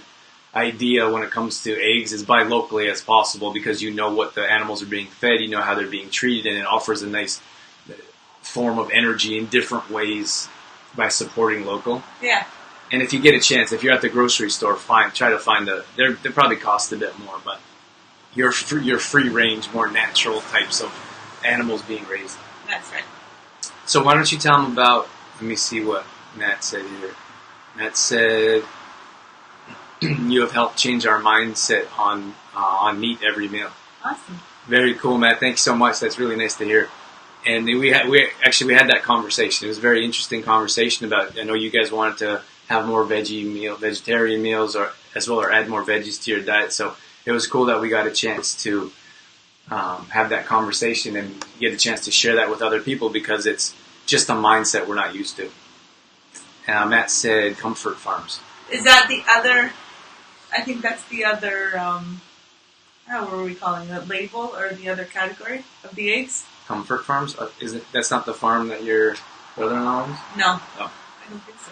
idea when it comes to eggs is buy locally as possible, because you know what the animals are being fed, you know how they're being treated, and it offers a nice form of energy in different ways by supporting local. Yeah. And if you get a chance, if you're at the grocery store, try to find they probably cost a bit more, but your free range, more natural types of animals being raised. That's right. So why don't you tell them about? Let me see what Matt said here. Matt said you have helped change our mindset on meat every meal. Awesome. Very cool, Matt. Thank you so much. That's really nice to hear. And we had that conversation. It was a very interesting conversation about. I know you guys wanted to have more vegetarian meals, or add more veggies to your diet. So it was cool that we got a chance to have that conversation and get a chance to share that with other people, because it's just a mindset we're not used to. Matt said Comfort Farms. Is that the other? I think that's the other. What were we calling it? Label, or the other category of the eggs? Comfort Farms? That's not the farm that your brother-in-law owns? No. Oh. I don't think so.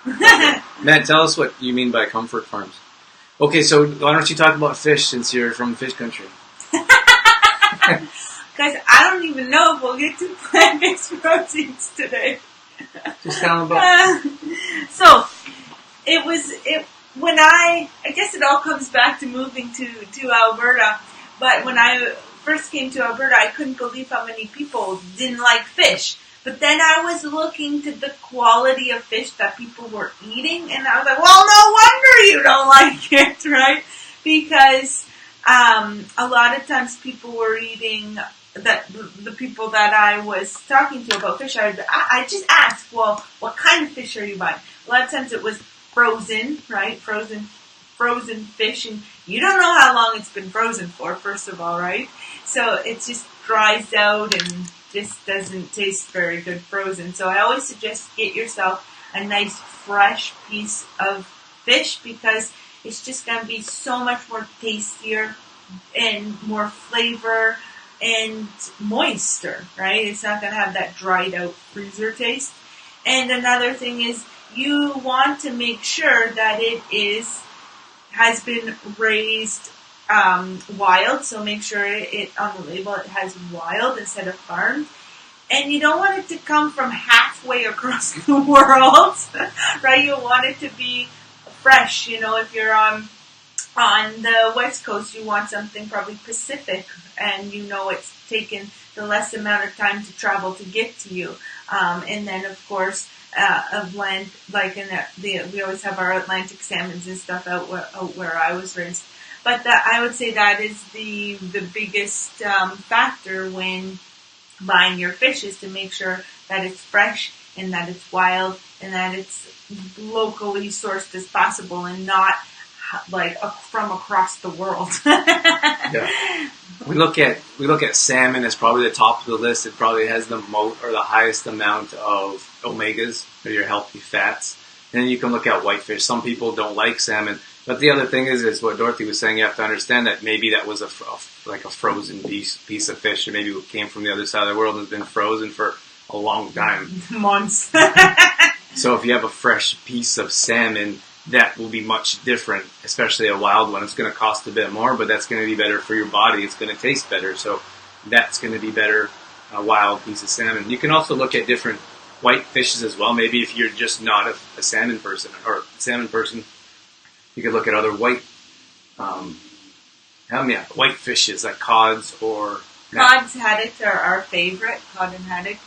Okay. Matt, tell us what you mean by Comfort Farms. Okay, so why don't you talk about fish, since you're from fish country? Guys, I don't even know if we'll get to plant-based proteins today. Just tell them about So, when I guess it all comes back to moving to Alberta, but when I first came to Alberta, I couldn't believe how many people didn't like fish. But then I was looking to the quality of fish that people were eating, and I was like, well, no wonder you don't like it, right? Because a lot of times people were eating, the people that I was talking to about fish, I just asked, well, what kind of fish are you buying? A lot of times it was frozen, right? Frozen fish, and you don't know how long it's been frozen for, first of all, right? So it just dries out and just doesn't taste very good frozen. So I always suggest get yourself a nice fresh piece of fish, because it's just going to be so much more tastier and more flavor and moister, right? It's not going to have that dried out freezer taste. And another thing is, you want to make sure that it has been raised wild, so make sure it on the label it has wild instead of farmed. And you don't want it to come from halfway across the world, right? You want it to be fresh. If you're on the West Coast, you want something probably Pacific, and it's taken the less amount of time to travel to get to you. And then, of course, of land, like we always have our Atlantic salmons and stuff out where I was raised. But I would say that is the biggest factor when buying your fish, is to make sure that it's fresh and that it's wild and that it's locally sourced as possible and not like from across the world. Yeah. We look at salmon as probably the top of the list. It probably has the highest amount of omegas, or your healthy fats. And then you can look at whitefish. Some people don't like salmon, but the other thing is what Dorothy was saying. You have to understand that maybe that was a frozen piece of fish, or maybe it came from the other side of the world and has been frozen for a long time, months. So if you have a fresh piece of salmon, that will be much different, especially a wild one. It's going to cost a bit more, but that's going to be better for your body. It's going to taste better, so that's going to be better, a wild piece of salmon. You can also look at different white fishes as well. Maybe if you're just not a salmon person, you could look at other white fishes like cods or... Cods, haddock are our favorite, cod and haddock.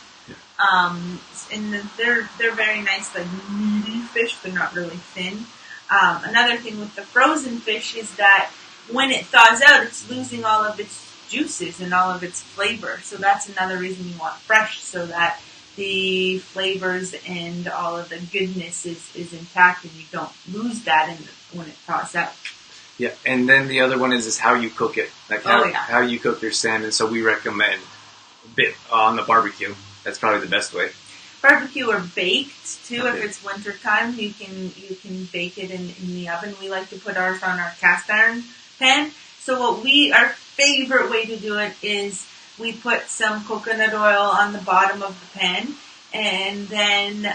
And they're very nice, like meaty fish, but not really thin. Another thing with the frozen fish is that when it thaws out, it's losing all of its juices and all of its flavor. So that's another reason you want fresh, so that the flavors and all of the goodness is intact and you don't lose that when it thaws out. Yeah, and then the other one is how you cook it, like how you cook your salmon. So we recommend a bit on the barbecue. That's probably the best way. Barbecue or baked too. Okay. If it's winter time, you can bake it in the oven. We like to put ours on our cast iron pan. So our favorite way to do it is we put some coconut oil on the bottom of the pan, and then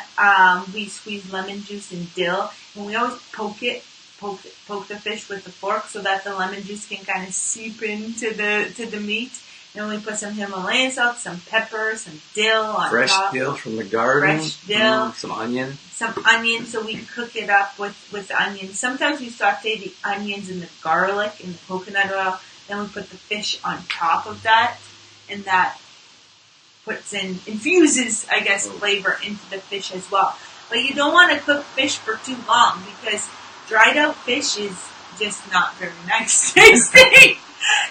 we squeeze lemon juice and dill, and we always poke the fish with the fork so that the lemon juice can kind of seep into the meat. Then we put some Himalayan salt, some pepper, some dill on top. Fresh dill from the garden. Fresh dill. Some onion. So we cook it up with onions. Sometimes we saute the onions and the garlic and the coconut oil. Then we put the fish on top of that. And that infuses, I guess, flavor into the fish as well. But you don't want to cook fish for too long, because dried out fish is just not very nice tasting.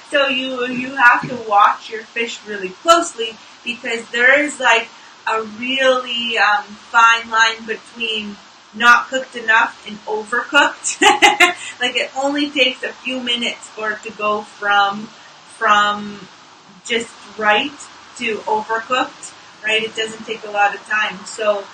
So you have to watch your fish really closely, because there is like a really fine line between not cooked enough and overcooked. Like it only takes a few minutes for it to go from just right to overcooked, right? It doesn't take a lot of time. So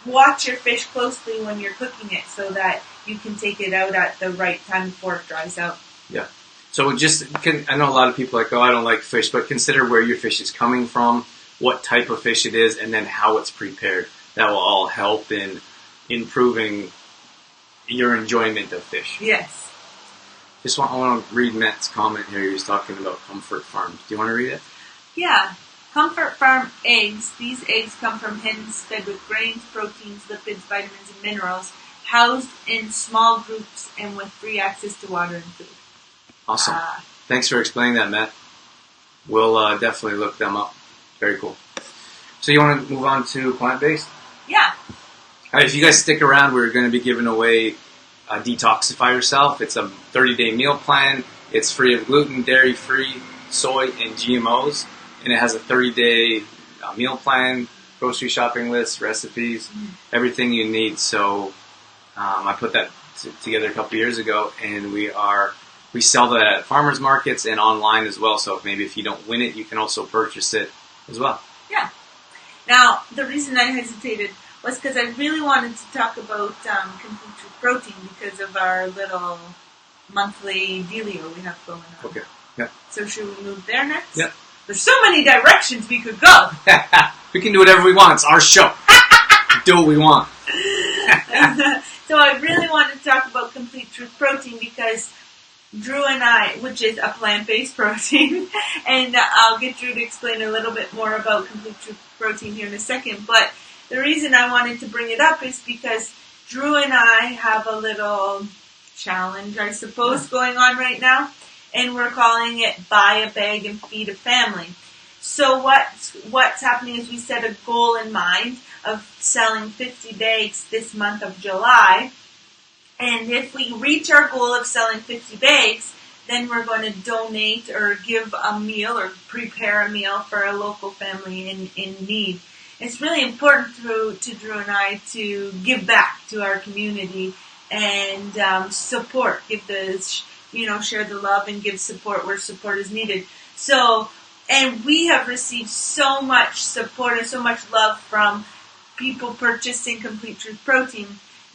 watch your fish closely when you're cooking it, so that you can take it out at the right time before it dries out. Yeah. So I know a lot of people are like, I don't like fish, but consider where your fish is coming from, what type of fish it is, and then how it's prepared. That will all help in improving your enjoyment of fish. Yes. I want to read Matt's comment here. He was talking about Comfort Farms. Do you want to read it? Yeah. Comfort Farm eggs. These eggs come from hens fed with grains, proteins, lipids, vitamins, and minerals, housed in small groups and with free access to water and food. Awesome. Thanks for explaining that, Matt. We'll definitely look them up. Very cool. So you want to move on to plant-based? Yeah. All right, if you guys stick around, we're going to be giving away Detoxify Yourself. It's a 30-day meal plan. It's free of gluten, dairy-free, soy, and GMOs. And it has a 30-day meal plan, grocery shopping list, recipes, everything you need. So I put that together a couple years ago, and we sell that at farmers markets and online as well. So if you don't win it, you can also purchase it as well. Yeah. Now, the reason I hesitated was because I really wanted to talk about complete protein because of our little monthly dealio we have going on. Okay. Yeah. So should we move there next? Yep. There's so many directions we could go. We can do whatever we want. It's our show. Do what we want. So I really want to talk about Complete Truth Protein because Drew and I, which is a plant-based protein, and I'll get Drew to explain a little bit more about Complete Truth Protein here in a second, but the reason I wanted to bring it up is because Drew and I have a little challenge, I suppose, going on right now, and we're calling it Buy a Bag and Feed a Family. So what's happening is we set a goal in mind of selling 50 bags this month of July. And if we reach our goal of selling 50 bags, then we're going to donate or give a meal or prepare a meal for a local family in need. It's really important to Drew and I to give back to our community and support, share the love and give support where support is needed. And we have received so much support and so much love from people purchasing Complete Truth Protein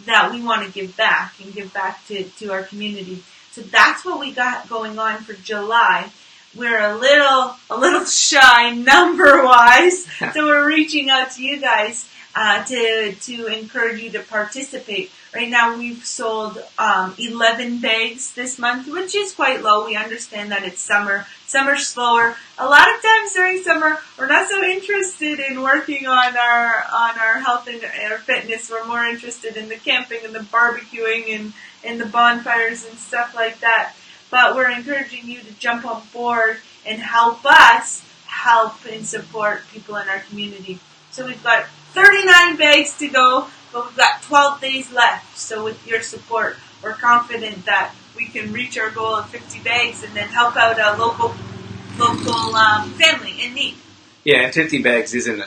that we want to give back and give back to our community. So that's what we got going on for July. We're a little shy number-wise, so we're reaching out to you guys to encourage you to participate. Right now we've sold 11 bags this month, which is quite low. We understand that it's summer. Summer's slower. A lot of times during summer, we're not so interested in working on our health and our fitness. We're more interested in the camping and the barbecuing and the bonfires and stuff like that. But we're encouraging you to jump on board and help us help and support people in our community. So we've got 39 bags to go, but we've got 12 days left. So with your support, we're confident that we can reach our goal of 50 bags and then help out a local family in need. Yeah, and 50 bags isn't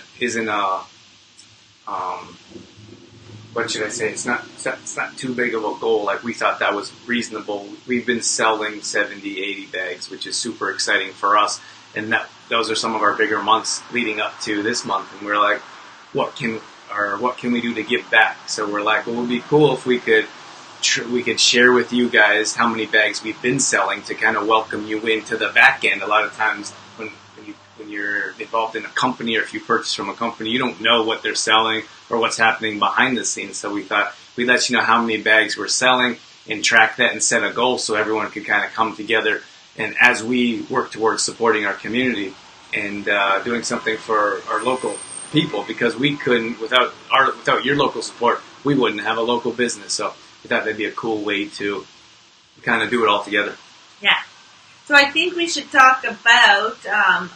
what should I say? It's not too big of a goal. Like, we thought that was reasonable. We've been selling 70, 80 bags, which is super exciting for us. And those are some of our bigger months leading up to this month. And we're like, what can we do to give back? So we're like, well, it would be cool if we could share with you guys how many bags we've been selling to kind of welcome you into the back end. A lot of times when you're involved in a company, or if you purchase from a company, you don't know what they're selling or what's happening behind the scenes. So we thought we'd let you know how many bags we're selling and track that and set a goal so everyone could kind of come together. And as we work towards supporting our community and doing something for our local people, because we couldn't, without your local support, we wouldn't have a local business. So we thought that'd be a cool way to kind of do it all together. Yeah. So I think we should talk about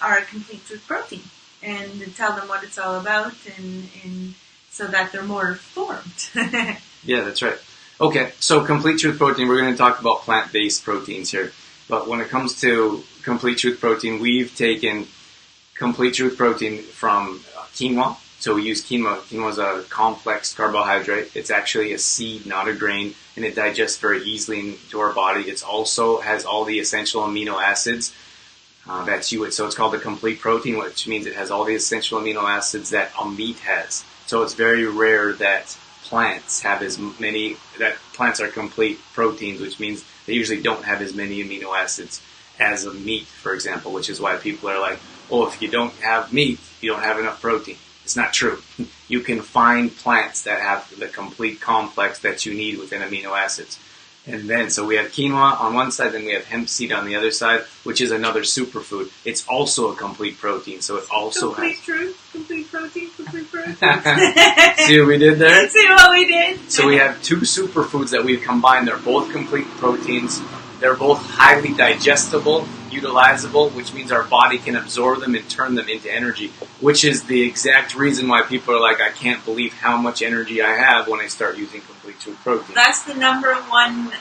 our Complete Truth Protein and tell them what it's all about, and so that they're more informed. Yeah, that's right. Okay, so Complete Truth Protein, we're going to talk about plant-based proteins here. But when it comes to Complete Truth Protein, we've taken Complete Truth Protein from quinoa. So we use quinoa. Quinoa is a complex carbohydrate. It's actually a seed, not a grain, and it digests very easily into our body. It also has all the essential amino acids so it's called a complete protein, which means it has all the essential amino acids that a meat has. So it's very rare that plants are complete proteins, which means they usually don't have as many amino acids as a meat, for example, which is why people are like, oh, if you don't have meat, you don't have enough protein. It's not true. You can find plants that have the complete complex that you need within amino acids. And then, so we have quinoa on one side, then we have hemp seed on the other side, which is another superfood. It's also a complete protein, so it also complete protein. See what we did there? See what we did? So we have two superfoods that we've combined. They're both complete proteins. They're both highly digestible, utilizable, which means our body can absorb them and turn them into energy, which is the exact reason why people are like, I can't believe how much energy I have when I start using Complete Truth Protein. That's the number one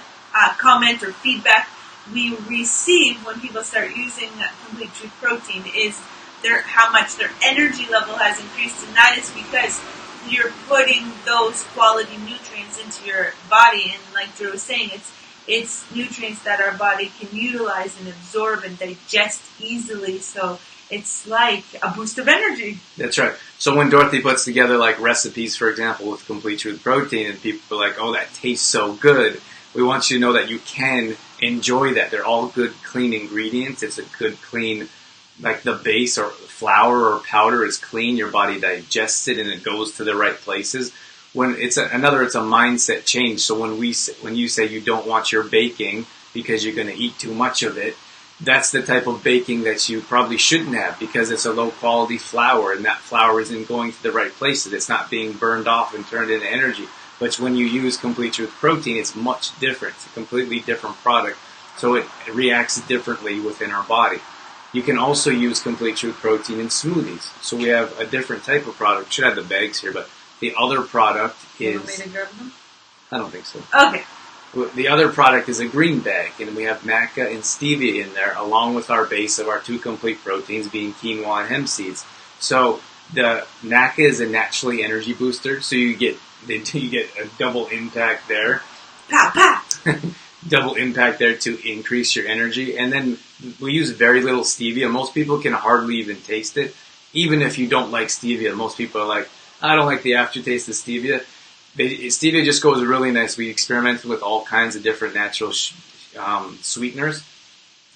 comment or feedback we receive when people start using Complete Truth Protein is how much their energy level has increased, and that is because you're putting those quality nutrients into your body, and like Drew was saying, it's nutrients that our body can utilize and absorb and digest easily, so it's like a boost of energy. That's right. So when Dorothy puts together like recipes, for example, with Complete Truth Protein, and people are like, oh, that tastes so good, we want you to know that you can enjoy that. They're all good, clean ingredients. It's a good, clean, like the base or flour or powder is clean. Your body digests it and it goes to the right places. when it's a mindset change. So when you say you don't want your baking because you're going to eat too much of it, that's the type of baking that you probably shouldn't have, because it's a low quality flour, and that flour isn't going to the right places. It's not being burned off and turned into energy. But when you use Complete Truth protein, it's much different. It's a completely different product. So it reacts differently within our body. You can also use Complete Truth protein in smoothies. So we have a different type of product. We should have the bags here, but the other product is... You want me to grab them? I don't think so. Okay. The other product is a green bag, and we have maca and stevia in there, along with our base of our 2 complete proteins being quinoa and hemp seeds. So the maca is a naturally energy booster, so you get a double impact there. Pow, pow. Double impact there to increase your energy. And then we use very little stevia. Most people can hardly even taste it. Even if you don't like stevia, most people are like, I don't like the aftertaste of stevia. Stevia just goes really nice. We experimented with all kinds of different natural sweeteners,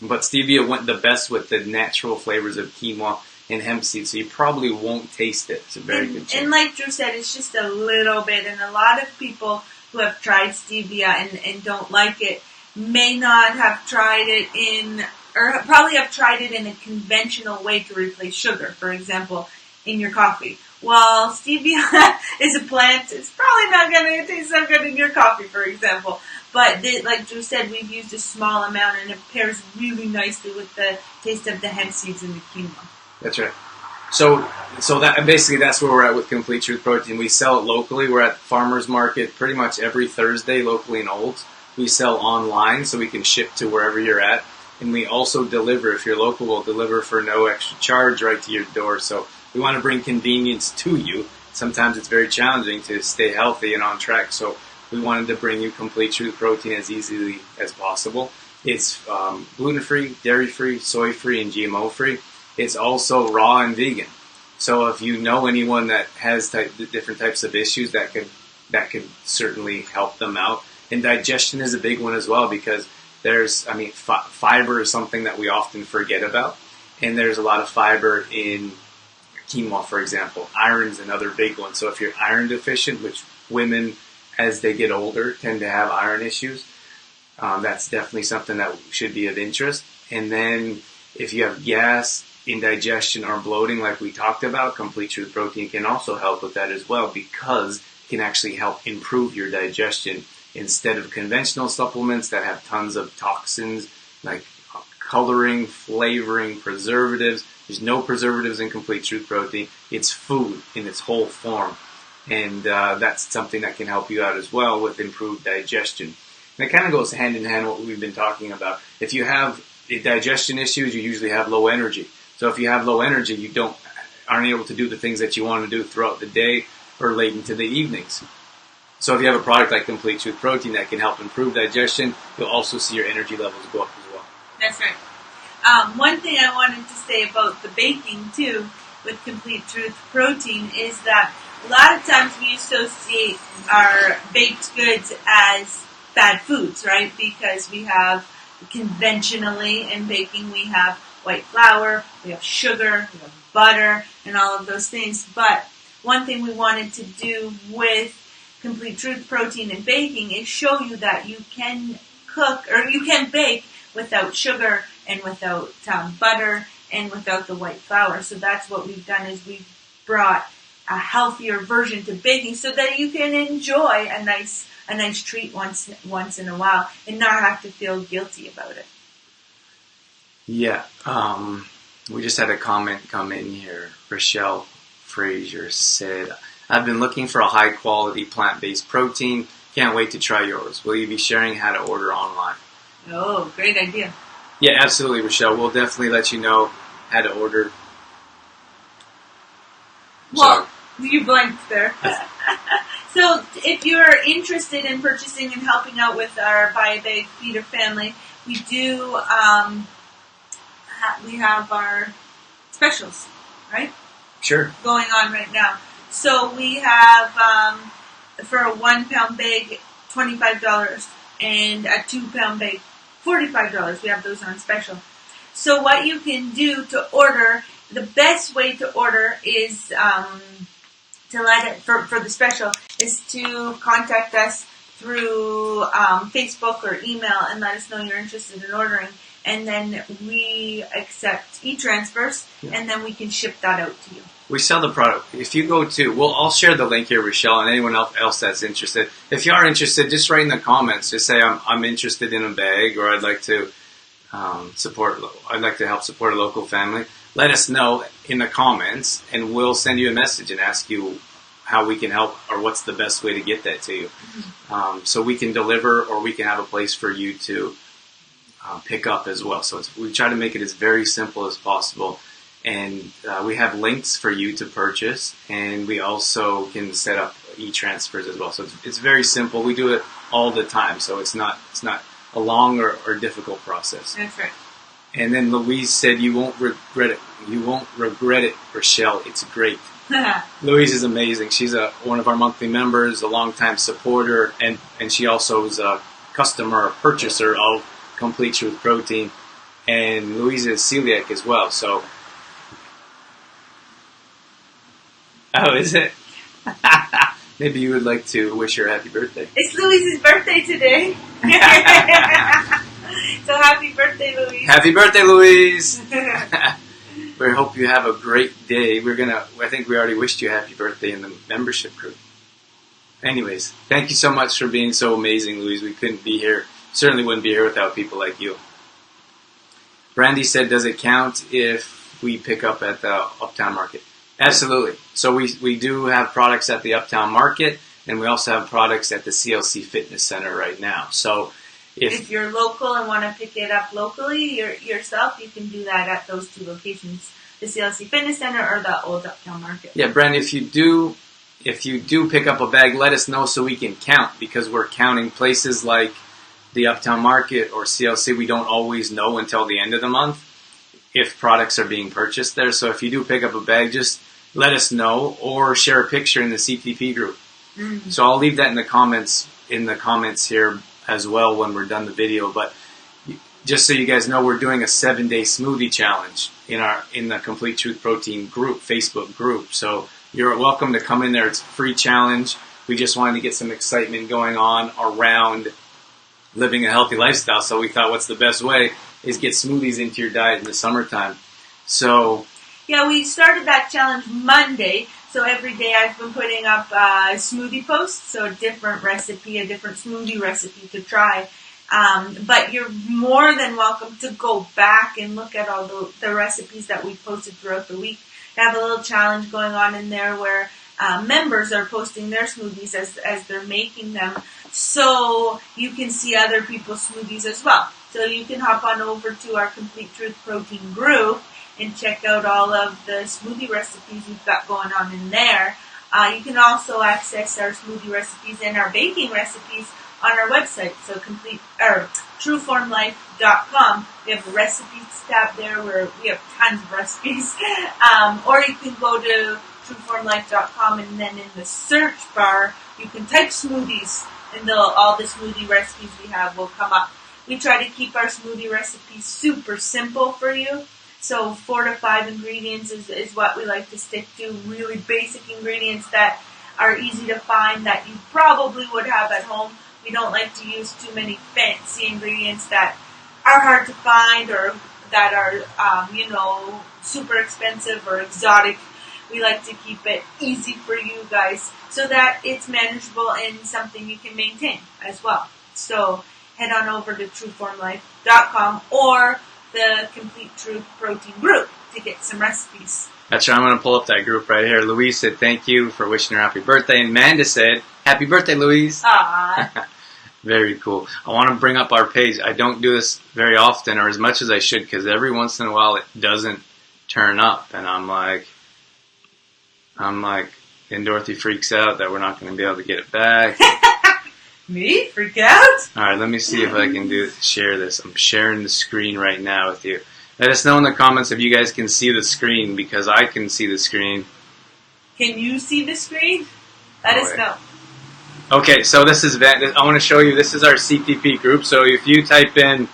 but stevia went the best with the natural flavors of quinoa and hemp seeds, so you probably won't taste it. It's a very good change. And like Drew said, it's just a little bit, and a lot of people who have tried stevia and don't like it may not have tried it or probably have tried it in a conventional way to replace sugar, for example, in your coffee. While stevia is a plant, it's probably not going to taste so good in your coffee, for example. But like Drew said, we've used a small amount, and it pairs really nicely with the taste of the hemp seeds and the quinoa. That's right. So that basically that's where we're at with Complete Truth protein. We sell it locally. We're at farmers market pretty much every Thursday locally in Olds. We sell online, so we can ship to wherever you're at, and we also deliver. If you're local, we'll deliver for no extra charge right to your door. So we want to bring convenience to you. Sometimes it's very challenging to stay healthy and on track, so we wanted to bring you Complete Truth protein as easily as possible. It's gluten-free, dairy-free, soy-free, and GMO-free. It's also raw and vegan. So if you know anyone that has different types of issues, that could certainly help them out. And digestion is a big one as well, because fiber is something that we often forget about, and there's a lot of fiber in quinoa, for example. Iron's another big one. So if you're iron deficient, which women as they get older tend to have iron issues, that's definitely something that should be of interest. And then if you have gas, indigestion, or bloating, like we talked about, Complete Truth protein can also help with that as well, because it can actually help improve your digestion instead of conventional supplements that have tons of toxins like coloring, flavoring, preservatives. There's no preservatives in Complete Truth protein. It's food in its whole form. And that's something that can help you out as well with improved digestion. And it kind of goes hand in hand with what we've been talking about. If you have digestion issues, you usually have low energy. So if you have low energy, you aren't able to do the things that you want to do throughout the day or late into the evenings. So if you have a product like Complete Truth protein that can help improve digestion, you'll also see your energy levels go up as well. That's right. One thing I wanted to say about the baking too with Complete Truth protein is that a lot of times we associate our baked goods as bad foods, right? Because we have conventionally in baking, we have white flour, we have sugar, we have butter, and all of those things. But one thing we wanted to do with Complete Truth protein and baking is show you that you can cook, or you can bake without sugar and without butter and without the white flour. So that's what we've done, is we've brought a healthier version to baking so that you can enjoy a nice treat once in a while and not have to feel guilty about it. Yeah, we just had a comment come in here. Rochelle Frazier said, I've been looking for a high quality plant-based protein. Can't wait to try yours. Will you be sharing how to order online? Oh, great idea. Yeah, absolutely, Rochelle. We'll definitely let you know how to order. Well, you blanked there. So if you're interested in purchasing and helping out with our Buy a Bag Feeder family, we do, we have our specials, right? Sure. Going on right now. So we have, for a 1 pound bag, $25, and a 2 pound bag, $45. We have those on special. So what you can do to order, the best way to order is, to let it, for the special, is to contact us through Facebook or email and let us know you're interested in ordering. And then we accept e-transfers, and then we can ship that out to you. We sell the product. If you go to, I'll share the link here, Rochelle, and anyone else that's interested. If you are interested, just write in the comments. Just say I'm interested in a bag, or I'd like to help support a local family. Let us know in the comments, and we'll send you a message and ask you how we can help, or what's the best way to get that to you. So we can deliver, or we can have a place for you to pick up as well. So we try to make it as very simple as possible. And we have links for you to purchase, and we also can set up e-transfers as well. So it's very simple. We do it all the time, so it's not a long or difficult process. That's right. And then Louise said, "You won't regret it. You won't regret it, Rochelle. It's great." Louise is amazing. She's one of our monthly members, a longtime supporter, and she also is a customer, a purchaser of Complete Truth Protein. And Louise is celiac as well, so. Oh, is it? Maybe you would like to wish her happy birthday. It's Louise's birthday today. So happy birthday, Louise. Happy birthday, Louise. We hope you have a great day. I think we already wished you happy birthday in the membership group. Anyways, thank you so much for being so amazing, Louise. We couldn't be here. Certainly wouldn't be here without people like you. Brandy said, "Does it count if we pick up at the Uptown Market?" Absolutely. So we do have products at the Uptown Market, and we also have products at the CLC Fitness Center right now. So if you're local and want to pick it up locally yourself, you can do that at those two locations, the CLC Fitness Center or the Old Uptown Market. Yeah, Brandon, if you do pick up a bag, let us know so we can count, because we're counting places like the Uptown Market or CLC. We don't always know until the end of the month if products are being purchased there. So if you do pick up a bag, just let us know, or share a picture in the CTP group. Mm-hmm. So I'll leave that in the comments here as well when we're done the video. But just so you guys know, we're doing a 7-day smoothie challenge in the Complete Truth Protein group, Facebook group. So you're welcome to come in there. It's a free challenge. We just wanted to get some excitement going on around living a healthy lifestyle. So we thought, what's the best way is get smoothies into your diet in the summertime. So yeah, we started that challenge Monday. So every day I've been putting up smoothie posts, so a different recipe, a different smoothie recipe to try. But you're more than welcome to go back and look at all the recipes that we posted throughout the week. I have a little challenge going on in there where members are posting their smoothies as they're making them, so you can see other people's smoothies as well. So you can hop on over to our Complete Truth Protein group and check out all of the smoothie recipes we've got going on in there. You can also access our smoothie recipes and our baking recipes on our website, so trueformlife.com. We have the recipes tab there where we have tons of recipes. Or you can go to trueformlife.com, and then in the search bar you can type smoothies, and all the smoothie recipes we have will come up. We try to keep our smoothie recipes super simple for you. So 4 to 5 ingredients is what we like to stick to. Really basic ingredients that are easy to find, that you probably would have at home. We don't like to use too many fancy ingredients that are hard to find or that are, super expensive or exotic. We like to keep it easy for you guys so that it's manageable and something you can maintain as well. So head on over to trueformlife.com or the Complete Truth Protein group to get some recipes. That's right. I'm going to pull up that group right here. Louise said thank you for wishing her happy birthday. And Amanda said, happy birthday, Louise. Aww. Very cool. I want to bring up our page. I don't do this very often or as much as I should, because every once in a while it doesn't turn up. And I'm like, and Dorothy freaks out that we're not going to be able to get it back. Me? Freak out? Alright, let me see if I can share this. I'm sharing the screen right now with you. Let us know in the comments if you guys can see the screen, because I can see the screen. Can you see the screen? Let us know. Okay, so this is, I want to show you, this is our CTP group. So if you type in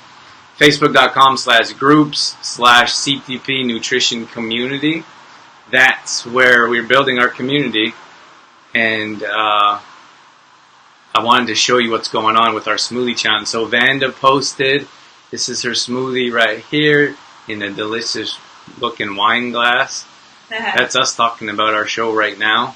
facebook.com/groups/CTP Nutrition Community, that's where we're building our community. And I wanted to show you what's going on with our smoothie challenge. So Vanda posted, this is her smoothie right here in a delicious looking wine glass. That's us talking about our show right now.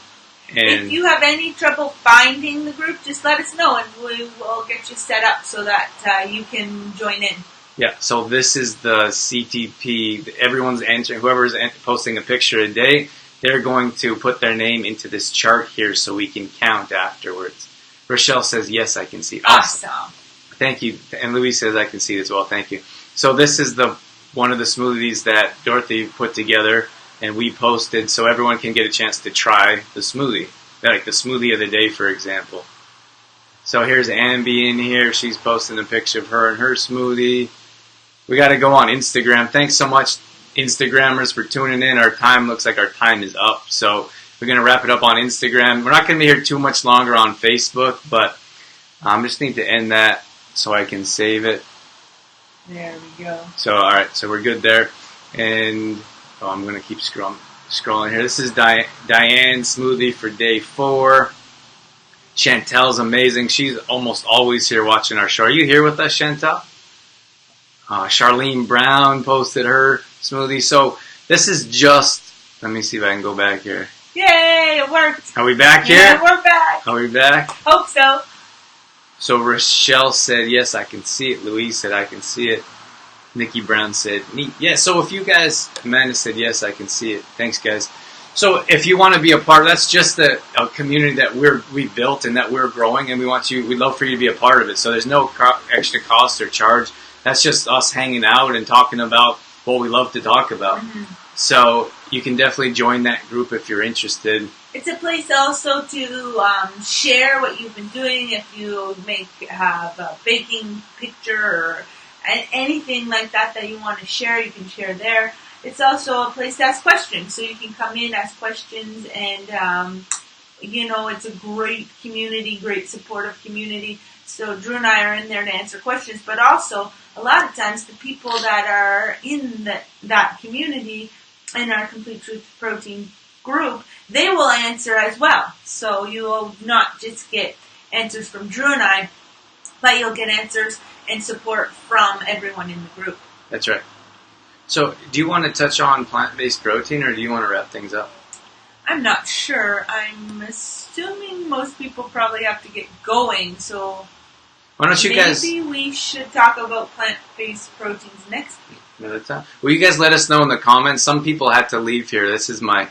And if you have any trouble finding the group, just let us know and we will get you set up so that you can join in. Yeah, so this is the CTP. Everyone's answering, whoever's posting a picture a day, they're going to put their name into this chart here so we can count afterwards. Rochelle says, yes, I can see. Awesome. Thank you. And Louise says, I can see it as well. Thank you. So this is one of the smoothies that Dorothy put together and we posted so everyone can get a chance to try the smoothie. Like the smoothie of the day, for example. So here's Ambi in here. She's posting a picture of her and her smoothie. We got to go on Instagram. Thanks so much, Instagrammers, for tuning in. Our time looks like our time is up. So we're going to wrap it up on Instagram. We're not going to be here too much longer on Facebook, but I just need to end that so I can save it. There we go. So, all right. So we're good there. And I'm going to keep scrolling here. This is Diane's smoothie for day 4. Chantel's amazing. She's almost always here watching our show. Are you here with us, Chantel? Charlene Brown posted her smoothie. So this is just, let me see if I can go back here. Yay, it worked. Are we back here? Yeah, we're back. Are we back? Hope so. So Rochelle said, yes, I can see it. Louise said, I can see it. Nikki Brown said, neat. Yeah, so if you guys, Amanda said, yes, I can see it. Thanks, guys. So if you want to be a part, that's just a community that we built and that we're growing, and we'd love for you to be a part of it. So there's no extra cost or charge. That's just us hanging out and talking about what we love to talk about. Mm-hmm. So you can definitely join that group if you're interested. It's a place also to share what you've been doing. If you have a baking picture or anything like that you want to share, you can share there. It's also a place to ask questions, so you can come in, ask questions, and it's a great community, great supportive community. So Drew and I are in there to answer questions, but also a lot of times the people that are in that community in our Complete Truth Protein group, they will answer as well. So you will not just get answers from Drew and I, but you'll get answers and support from everyone in the group. That's right. So do you want to touch on plant-based protein, or do you want to wrap things up? I'm not sure. I'm assuming most people probably have to get going, so why don't you maybe we should talk about plant-based proteins next week. Another time. Will you guys let us know in the comments? Some people had to leave here. This is my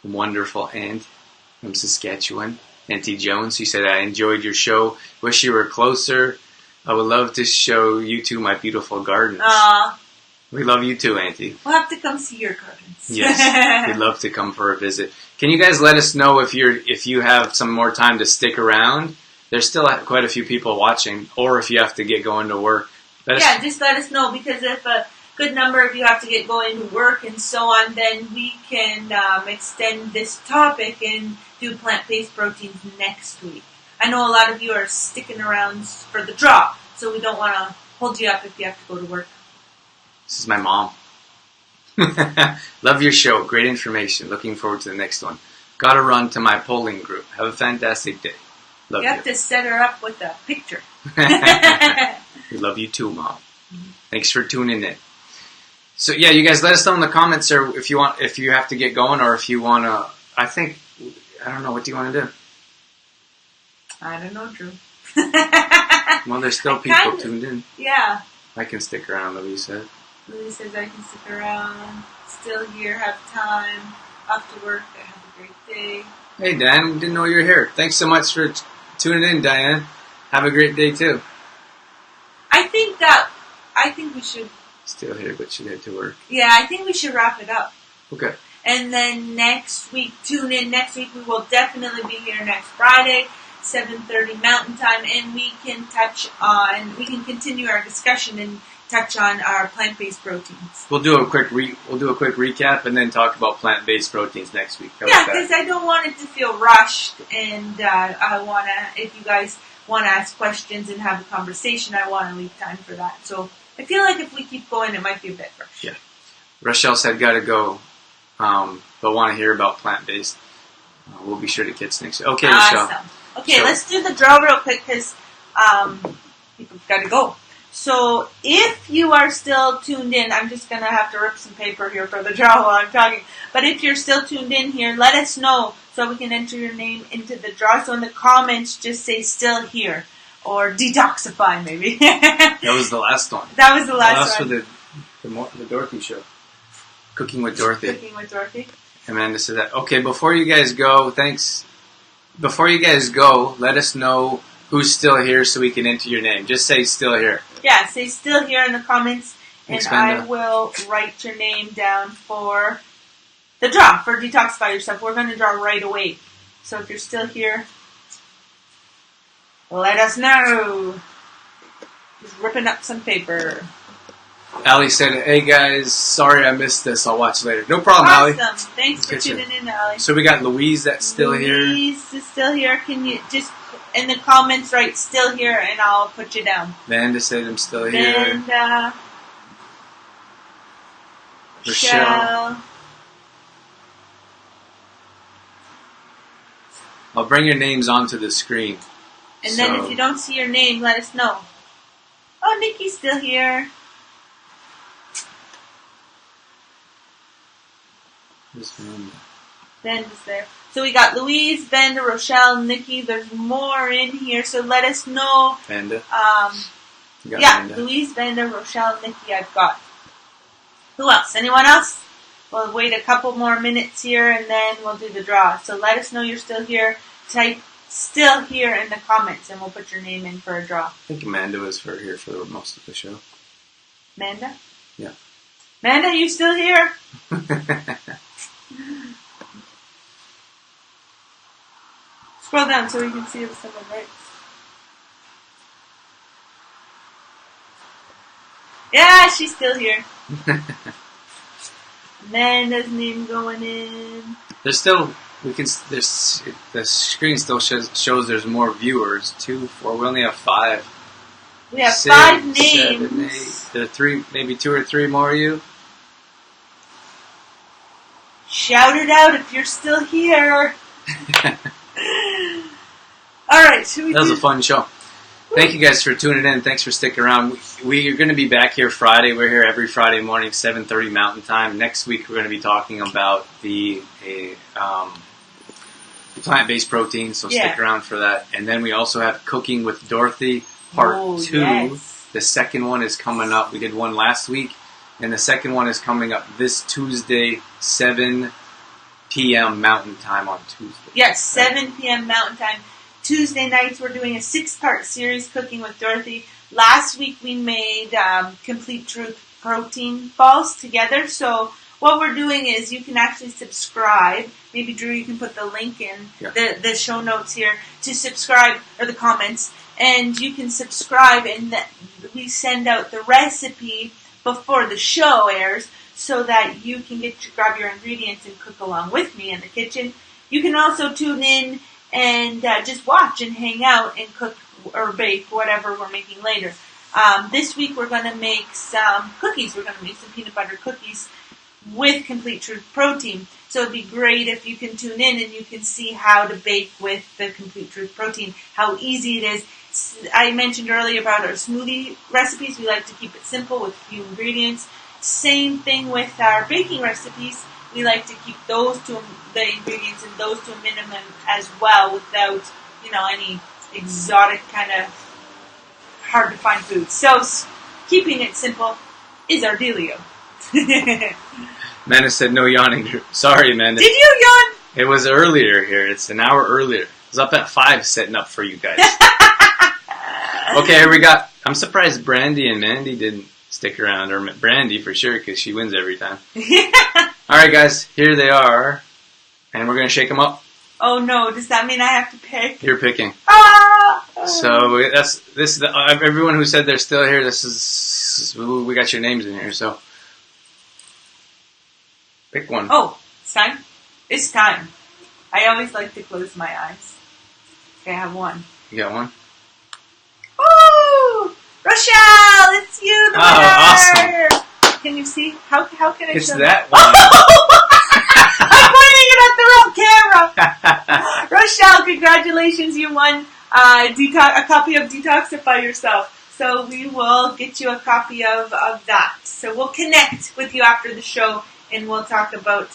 wonderful aunt from Saskatchewan, Auntie Jones. She said, I enjoyed your show. Wish you were closer. I would love to show you two my beautiful gardens. We love you too, Auntie. We'll have to come see your gardens. Yes, we'd love to come for a visit. Can you guys let us know if you have some more time to stick around? There's still quite a few people watching, or if you have to get going to work. Just let us know, because if a good number of you have to get going to work and so on, then we can extend this topic and do plant-based proteins next week. I know a lot of you are sticking around for the draw, so we don't want to hold you up if you have to go to work. This is my mom. Love your show. Great information. Looking forward to the next one. Gotta run to my polling group. Have a fantastic day. Love you. You have to set her up with a picture. We love you too, Mom. Thanks for tuning in. So yeah, you guys let us know in the comments, or if you have to get going, or if you want to. I don't know. What do you want to do? I don't know, Drew. Well, there's still people tuned in. Yeah. I can stick around, Louise said. Louise says I can stick around. Still here, have time. Off to work. I have a great day. Hey, Dan. Didn't know you were here. Thanks so much for tuning in, Diane. Have a great day, too. I think we should... Still here, but should head to work. Yeah, I think we should wrap it up. Okay. And then next week, tune in next week. We will definitely be here next Friday, 7:30 Mountain Time, and we can continue our discussion and touch on our plant-based proteins. We'll do a quick recap and then talk about plant-based proteins next week. Because I don't want it to feel rushed, and if you guys want to ask questions and have a conversation, I want to leave time for that. So I feel like if we keep going, it might be a bit rushed. Yeah. Rochelle said, gotta go, but want to hear about plant-based. We'll be sure to catch next week. Okay, awesome. Rochelle. Okay, Sure. let's do the draw real quick because people's got to go. So if you are still tuned in, I'm just going to have to rip some paper here for the draw while I'm talking. But if you're still tuned in here, let us know so we can enter your name into the draw. So in the comments, just say still here or detoxify maybe. That was the last one. That was the last one. For the Dorothy show. Cooking with Dorothy. Cooking with Dorothy. Amanda said that. Okay, before you guys go, thanks. Before you guys go, let us know who's still here so we can enter your name. Just say still here. Yeah, say still here in the comments, and Thanks, I will write your name down for the draw, for Detoxify Yourself. We're going to draw right away. So if you're still here, let us know. Just ripping up some paper. Allie said, hey guys, sorry I missed this. I'll watch later. No problem, Allie. Awesome. Thanks for tuning in, Allie. So we got Louise that's still here. Louise is still here. Can you just in the comments write still here and I'll put you down. Vanda said I'm still here. Vanda. Rochelle. I'll bring your names onto the screen. And then if you don't see your name, let us know. Oh, Nikki's still here. Vanda's there. So we got Louise, Vanda, Rochelle, Nikki. There's more in here, so let us know. Vanda. Yeah, Vanda. Louise, Vanda, Rochelle, Nikki. I've got. Who else? Anyone else? We'll wait a couple more minutes here, and then we'll do the draw. So let us know you're still here. Type still here in the comments, and we'll put your name in for a draw. I think Amanda was here for most of the show. Amanda? Yeah. Amanda, you still here? Scroll down so we can see if someone writes. Yeah, she's still here. Amanda's name going in. There's still the screen still shows there's more viewers. 2, 4. We only have 5. We have 6, 5 names. 7, 8. There are 3, maybe 2 or 3 more of you. Shout it out if you're still here. All right, that was a fun show. Thank you guys for tuning in. Thanks for sticking around. We are going to be back here Friday. We're here every Friday morning, 7:30 Mountain Time. Next week, we're going to be talking about the plant-based protein, so stick around for that. And then we also have Cooking with Dorothy, Part 2. Yes. The second one is coming up. We did one last week, and the second one is coming up this Tuesday, 7 p.m. Mountain Time on Tuesday. Yes, 7 p.m. Mountain Time. Tuesday nights, we're doing a 6-part series, Cooking with Dorothy. Last week, we made Complete Truth protein balls together. So what we're doing is you can actually subscribe. Maybe, Drew, you can put the link in the show notes here to subscribe, or the comments. And you can subscribe, and we send out the recipe before the show airs so that you can grab your ingredients and cook along with me in the kitchen. You can also tune in and just watch and hang out and cook or bake whatever we're making later. This week we're going to make some cookies. We're going to make some peanut butter cookies with Complete Truth protein. So it'd be great if you can tune in and you can see how to bake with the Complete Truth protein, how easy it is. I mentioned earlier about our smoothie recipes. We like to keep it simple with few ingredients. Same thing with our baking recipes. We like to keep the ingredients and those to a minimum as well, without, any exotic kind of hard to find foods. So keeping it simple is our dealio. Amanda said no yawning. Sorry, Amanda. Did you yawn? It was earlier here. It's an hour earlier. I was up at 5 setting up for you guys. Okay, I'm surprised Brandy and Mandy didn't stick around, or Brandy for sure, because she wins every time. All right, guys, here they are, and we're going to shake them up. Oh, no. Does that mean I have to pick? You're picking. Ah! So everyone who said they're still here, we got your names in here, so pick one. Oh, it's time? It's time. I always like to close my eyes. Okay, I have one. You got one? Ooh! Rochelle, it's you, the winner! Oh, awesome. Can you see? How can I It's show that one. I'm pointing it at the wrong camera. Rochelle, congratulations, you won a copy of Detoxify Yourself. So we will get you a copy of that. So we'll connect with you after the show and we'll talk about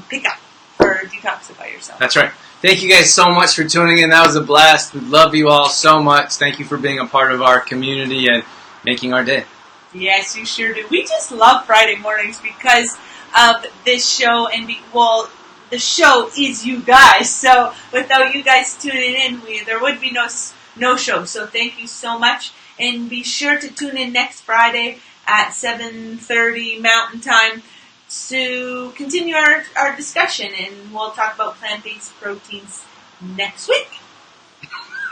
pickup for Detoxify Yourself. That's right. Thank you guys so much for tuning in. That was a blast. We love you all so much. Thank you for being a part of our community and making our day. Yes, you sure do. We just love Friday mornings because of this show, and the show is you guys. So without you guys tuning in, there would be no show. So thank you so much, and be sure to tune in next Friday at 7:30 Mountain Time to continue our discussion, and we'll talk about plant-based proteins next week.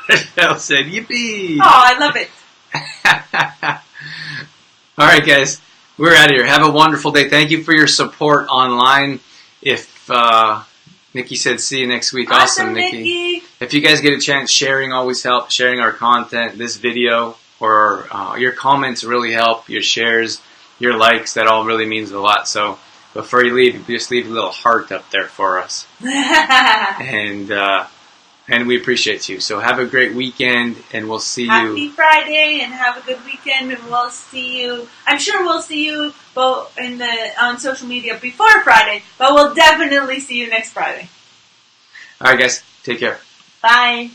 Michelle said, yippee! Oh, I love it. All right, guys, we're out of here. Have a wonderful day. Thank you for your support online. If Nikki said, see you next week. Awesome, Nikki. If you guys get a chance, sharing always helps. Sharing our content, this video, or your comments really help. Your shares, your likes, that all really means a lot. So before you leave, just leave a little heart up there for us. And we appreciate you. So have a great weekend, and we'll see you. Happy Friday, and have a good weekend, and we'll see you. I'm sure we'll see you both on social media before Friday, but we'll definitely see you next Friday. All right, guys. Take care. Bye.